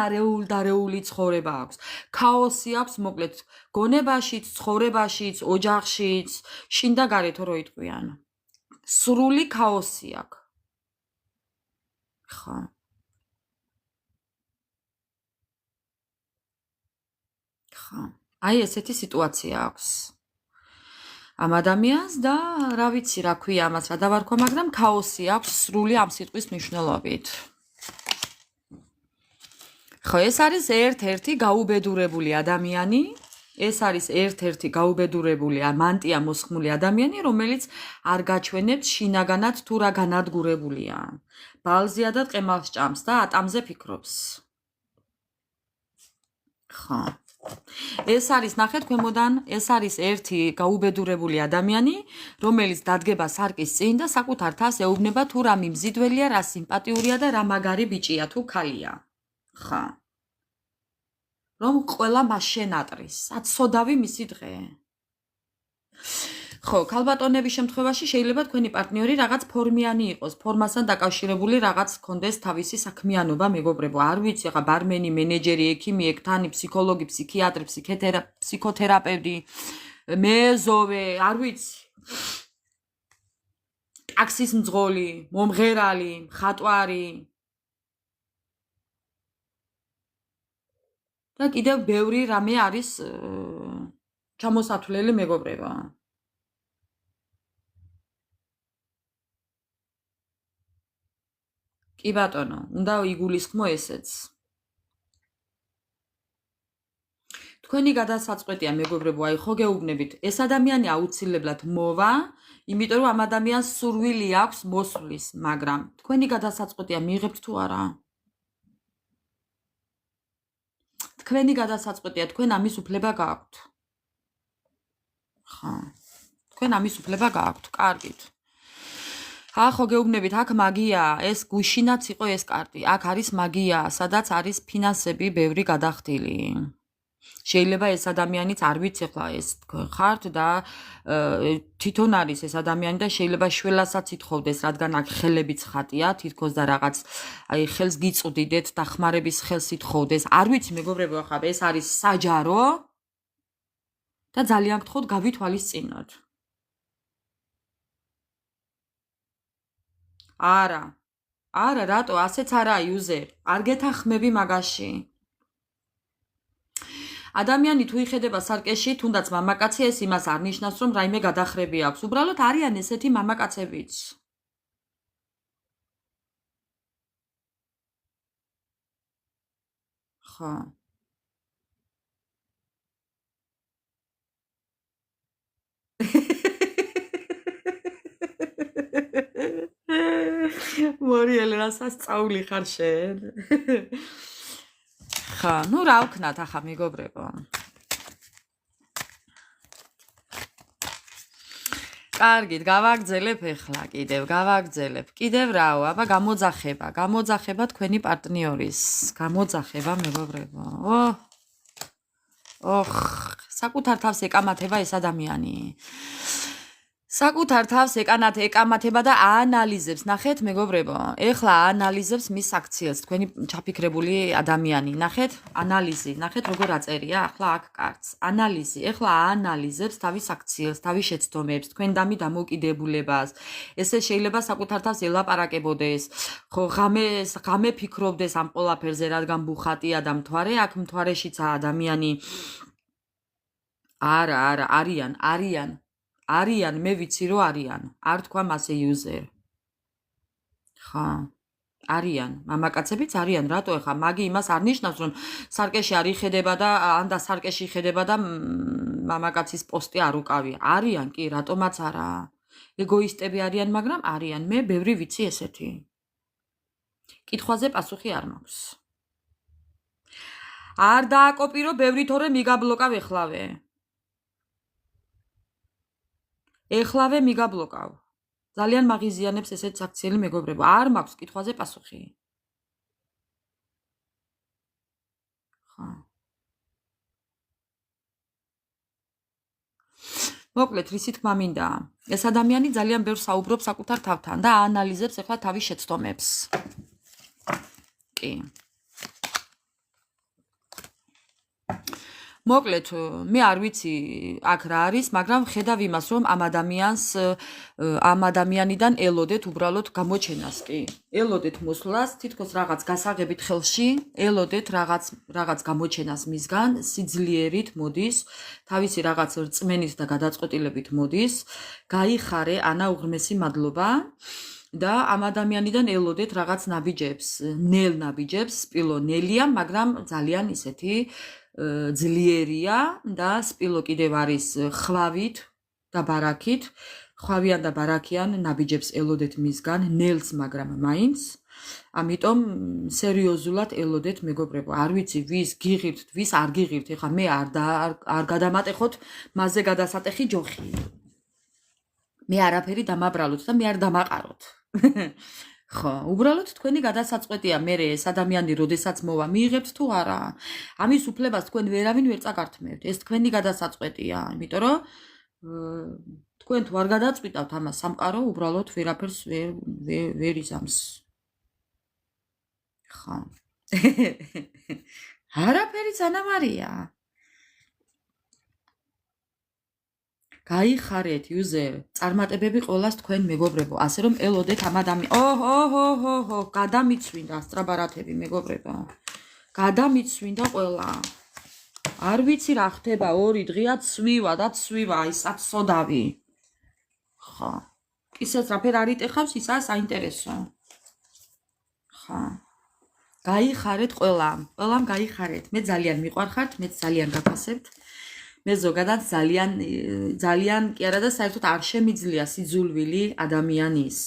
არეული ცხოვრება აქვს. ქაოსი აქვს, მოკლედ, გონებაშიც, ცხოვრებაშიც, ოჯახშიც, შინ და გარეთო რო იტყვიან. სრული ქაოსი აქვს. ხო. აი ესეთი სიტუაცია აქვს. ამ ადამიანს და რა ვიცი რა ქვია ამას რა დავარქვა, მაგრამ ქაოსი აქვს სრული ამ სიტყვის მნიშვნელობით. ხო, ეს არის ერთ-ერთი გაუბედურებული ადამიანი, ეს არის ერთ-ერთი გაუბედურებული მანტია მოსხმული ადამიანი, რომელიც არ გაჩვენებს შინაგანად თუ რა განადგურებულია. ბალზეა და ტყემალს ჭამს და ატამზე ფიქრობს. ხო. ეს არის ნახეთ ქვემოდან, ეს არის ერთი გაუბედურებული ადამიანი, რომელიც დადგება სარკის წინ და საკუთარ თავს ეუბნება თუ რა მიმზიდველია, რა სიმპათიურია და რა მაგარი ბიჭია თუ ქალია. ხა. რომ ყველა მას შენატრის, აცოდავი მისი დღე. ხო, ქალბატონების შემთხვევაში შეიძლება თქვენი პარტნიორი რაღაც ფორმიანი იყოს, ფორმასთან დაკავშირებული რაღაც კონდეს თავისი საქმიანობა, მეგობრებო. არ ვიცი, ხა ბარმენი, მენეჯერი, ექიმი, ექთანი, ფსიქოლოგი, ფსიქიატრი, ფსიქოთერაპევტი, მეზოვე, არ ვიცი. ტაქსის მძღოლი, მომღერალი, მხატვარი. და კიდევ ბევრი რამე არის ჩამოსათვლელი მეგობრებო. კი ბატონო, უნდა იგულისხმო ესეც. თქვენი გადასაწყვეტია მეგობრებო, აი ხო გეუბნებით, ეს ადამიანი აუცილებლად მოვა, იმიტომ რომ ამ ადამიანს სურვილი აქვს მოსვლის, მაგრამ თქვენი გადასაწყვეტია მიიღებთ თუ არა? თქვენი გადასაწყვეტია, თქვენ ამის უფლება გააქვთ. ხა. თქვენ ამის უფლება გააქვთ, კარგით. ხო გეუბნებით, აქ მაგია, ეს გუშინაც იყო ეს კარტი. აქ არის მაგია, სადაც არის ფინანსები ბევრი გადახდილი. შეიძლება ეს ადამიანიც არ ვიცი ხლა ეს ხართ და თვითონ არის ეს ადამიანი და შეიძლება შველასაც ითხოვდეს, რადგან აქ ხელებიც ხატია, თითქოს და რაღაც აი ხელს გიწვდიდეთ და ხმარების ხელს ითხოვდეს. არ ვიცი მეგობრებო, ახლა ეს არის საჯარო და ძალიან გთხოვთ გავითვალისწინოთ. არა, რატო ასეც არა იუზერ. არ გეთანხმები მაგაში. ადამიანი თუ იხედება სარკეში, თუნდაც მამაკაცი ეს იმას არ ნიშნავს, რომ რაიმე გადახრები აქვს. უბრალოდ არიან ესეთი მამაკაცებიც. ხო. მორიელ რასაც წაული ხარ შენ. ხა, ნუ რა ვქნათ ახლა მეგობრებო. კარგით, გავაგრძელებ ეხლა კიდევ, გავაგრძელებ. კიდევ რაო, აბა გამოძახება თქვენი პარტნიორის. გამოძახება მეგობრებო. საკუთარ თავს ეკამათება ეს ადამიანი. საკუთარ თავს ეკამათება და აანალიზებს. ნახეთ მეგობრებო, ეხლა აანალიზებს მის აქციელს, თქვენი ჩაფიქრებული ადამიანი. ნახეთ, ანალიზი, ნახეთ როგორ აწერია, ახლა აქ კარტს. ანალიზი, ეხლა აანალიზებს თავის აქციელს, თავის შეცდომებს, თქვენ დამი დამოკიდებულებას. ესე შეიძლება საკუთარ თავს ელაპარაკებოდეს, ხო, ღამე ფიქრობდეს ამ ყველაფერზე, რადგან ბუხატია და მთვარე, აქ მთვარეშიცაა ადამიანი. არა, არიან, მე ვიცი რომ არიან. არ თქვა მასე იუზერ. ხა. არიან, მამაკაცებიც არიან, რატო ეხა მაგი იმას არ ნიშნავს, რომ სარკეში არ იხედება და ან და სარკეში იხედება და მამაკაცის პოსტი არ უკავია. არიან კი, რატომაც არა. ეგოისტები არიან, მაგრამ არიან. მე ბევრი ვიცი ესეთი. კითხვაზე პასუხი არ მაქვს. არ დააკოპირო ბევრი თორე მიგაბლოკავ ეხლავე. ეხლავე მიგაბლოკავ. ძალიან მაღიზიანებს ესეც აქციელი მეგობრებო. არ მაქვს კითხვაზე პასუხი. ხა. მოკლედ, რისი თქმა მინდა? ეს ადამიანი ძალიან ბევრ საუბრობს საკუთარ თავთან და აანალიზებს ეხლა თავის შეცდომებს. კი. მოკლედ, მე არ ვიცი აქ რა არის, მაგრამ ხედავ იმას, რომ ამ ადამიანიდან ელოდეთ უბრალოდ გამოჩენას, კი. ელოდეთ მოსვლას, თითქოს რაღაც გასაღებით ხელში, ელოდეთ რაღაც გამოჩენას მისგან, სიძლიერით მოდის, თავისი რაღაც რწმენით და გადაწყვეტილებით მოდის. გაიხარე, ანა, უღრმესი მადლობა. და ამ ადამიანიდან ელოდეთ რაღაც ნაბიჯებს, ნაბიჯებს, სპილო ნელია, მაგრამ ძალიან ისეთი ძლიერია და სპილო კიდევ არის ხვავით და ბარაქით. ხვავიან და ბარაქიან ნაბიჯებს ელოდეთ მისგან, ნელს, მაგრამ მაინც. ამიტომ სერიოზულად ელოდეთ მეგობრებო. არ ვიცი ვის გიღირთ, ვის არ გიღირთ. ეხლა მე არ გადამატეხოთ მასზე გადასატეხი ჯოხი. მე არაფერი დამაბრალოთ და მე არ დამაყაროთ. ხო, უბრალოდ თქვენი გადასაწყვეტია მე ეს ადამიანი როდესაც მოვა, მიიღებთ თუ არა. ამის უფლებას თქვენ ვერავინ ვერ წაგართმევთ. ეს თქვენი გადასაწყვეტია, იმიტომ რომ თქვენ თუ არ გადაწყვიტავთ ამას სამყარო, უბრალოდ ვერაფერს ვერ იზამს. ხო. არაფერი ძანამარია. გაიხარეთ იუზერ, წარმატებები ყველას თქვენ მეგობრებო, ასე რომ ელოდეთ ამ ადამიანს. გადამიცვინდა ასტრაბარათები მეგობრებო. გადამიცვინდა ყველა. არ ვიცი რა ხდება, 2 დღეა ცვივა, აი საცოდავი. ხო. ისეც რაფერ არ იტეხავს, ისაა საინტერესო. ხო. გაიხარეთ ყველამ გაიხარეთ. მე ძალიან მიყვარხართ, მე ძალიან გაფასებთ. მე ზოგადად ძალიან კი არა და საერთოდ არ შემიძლია სიძულვილი ადამიანის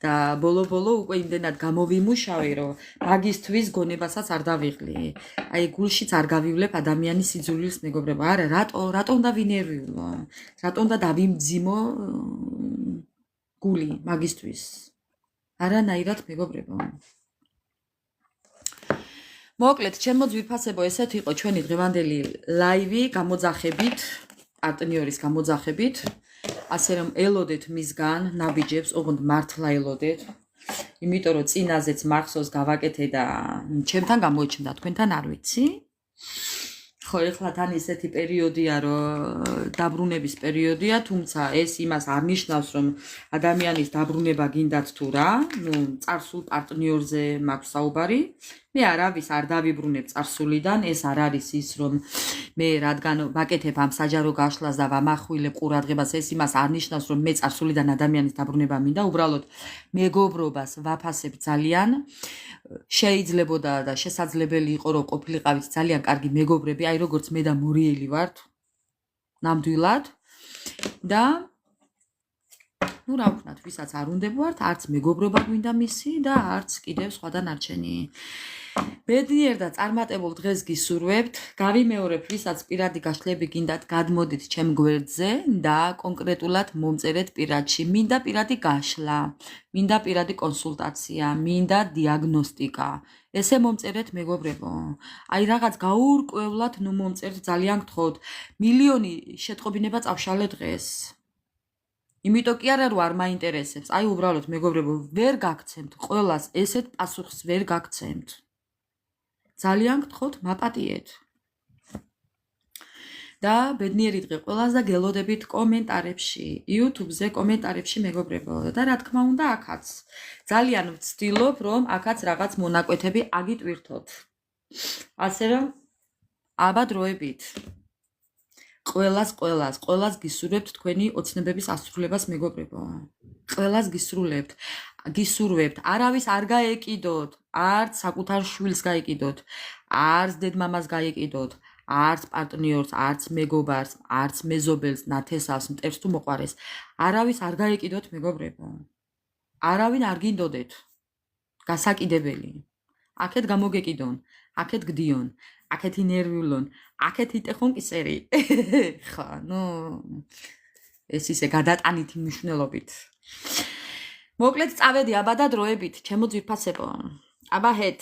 და ბოლო უკვე იმდენად გამოვიმუშავე რომ მაგისთვის გონებასაც არ დავიღლი. აი გულშიც არ გავივლებ ადამიანის სიძულვილს მეგობრებო. არა, რატო უნდა ვინერვიულო? რატო უნდა დავიმძიმო გული მაგისთვის? არანაირად მეგობრებო. მოკლედ, ჩემო ძვირფასებო, ესეთ იყო ჩვენი დღევანდელი ლაივი გამოძახებით, პარტნიორის გამოძახებით. ასე რომ ელოდეთ მისგან ნაბიჯებს, ოღონდ მართლა ელოდეთ. იმიტომ რომ წინაზეც მახსოვს გავაკეთე და ჩემთან გამოიჩნდა, თქვენთან არ ვიცი. ხო, ეხლა თან ესეთი პერიოდია, რომ დაბრუნების პერიოდია, თუმცა ეს იმას არ ნიშნავს, რომ ადამიანის დაბრუნება გინდათ თუ რა, წარსულ პარტნიორზე მაქვს საუბარი. მე არავის არ დავიბრუნებ წარსულიდან, ეს არ არის ის, რომ მე რადგან ვაკეთებ ამ საჯარო გაშლას და ვამახვილებ ყურადღებას, ეს იმას არ ნიშნავს, რომ მე წარსულიდან ადამიანის დაბრუნება მინდა, უბრალოდ მეგობრობას ვაფასებ ძალიან. შეიძლებოდა და შესაძლებელი იყო, რომ ყოფილიყავით ძალიან კარგი მეგობრები, აი როგორც მე და მორიელი ვართ, ნამდვილად. და ну რა ვქნათ, ვისაც არ უნდა ვართ, არც მეგობრობა გვინდა მისი და არც კიდევ სხვა დანარჩენი. ბედნიერ და წარმატებულ დღეს გისურვებთ. გავიმეორებ, ვისაც პირადი გაშლები გინდათ, გადმოდით ჩემ გვერდზე და კონკრეტულად მომწერეთ პირადში. მინდა პირადი გაშლა, მინდა პირადი კონსულტაცია, მინდა დიაგნოსტიკა. ესე მომწერეთ მეგობრებო. აი რაღაც გაურკვევლად ნუ მომწერთ, ძალიან გთხოვთ. მილიონი შეტყობინება წავშალე დღეს. იმიტომ კი არა რომ არ მაინტერესებს, აი უბრალოდ მეგობრებო, ვერ გაგცემთ ყველას ესეთ პასუხს ვერ გაგცემთ. ძალიან გთხოვთ, მაპატიეთ. და ბედნიერი დღე ყველას და გელოდებით კომენტარებში, YouTube-ზე კომენტარებში მეგობრებო. და რა თქმა უნდა, აქაც ძალიან ვცდილობ, რომ აქაც რაღაც მონაკვეთები აგიტვირთოთ. ასე რომ აბა დროებით. ყველას გისურვებთ თქვენი ოცნებების ასრულებას მეგობრებო. ყველას გისურვებთ, არავის არ გაეკიდოთ, არც საკუთარ შვილს გაეკიდოთ, არც დედმამას გაეკიდოთ, არც პარტნიორს, არც მეგობარს, არც მეზობელს, ნათესავს, მტერს თუ მოყვარეს. არავის არ გაეკიდოთ მეგობრებო. არავინ არ გინდოდეთ. გასაკიდებელი. აქეთ გამოგეკიდონ, აქეთ გდიონ, აქეთ ინერვიულონ, აქეთ იტეხონ კისერი. ხა, ნუ ეს ისე გადატანითი მნიშვნელობით. მოკლედ წავედი აბა და დროებით, ჩემო ძვირფასებო. აბა ჰეთ.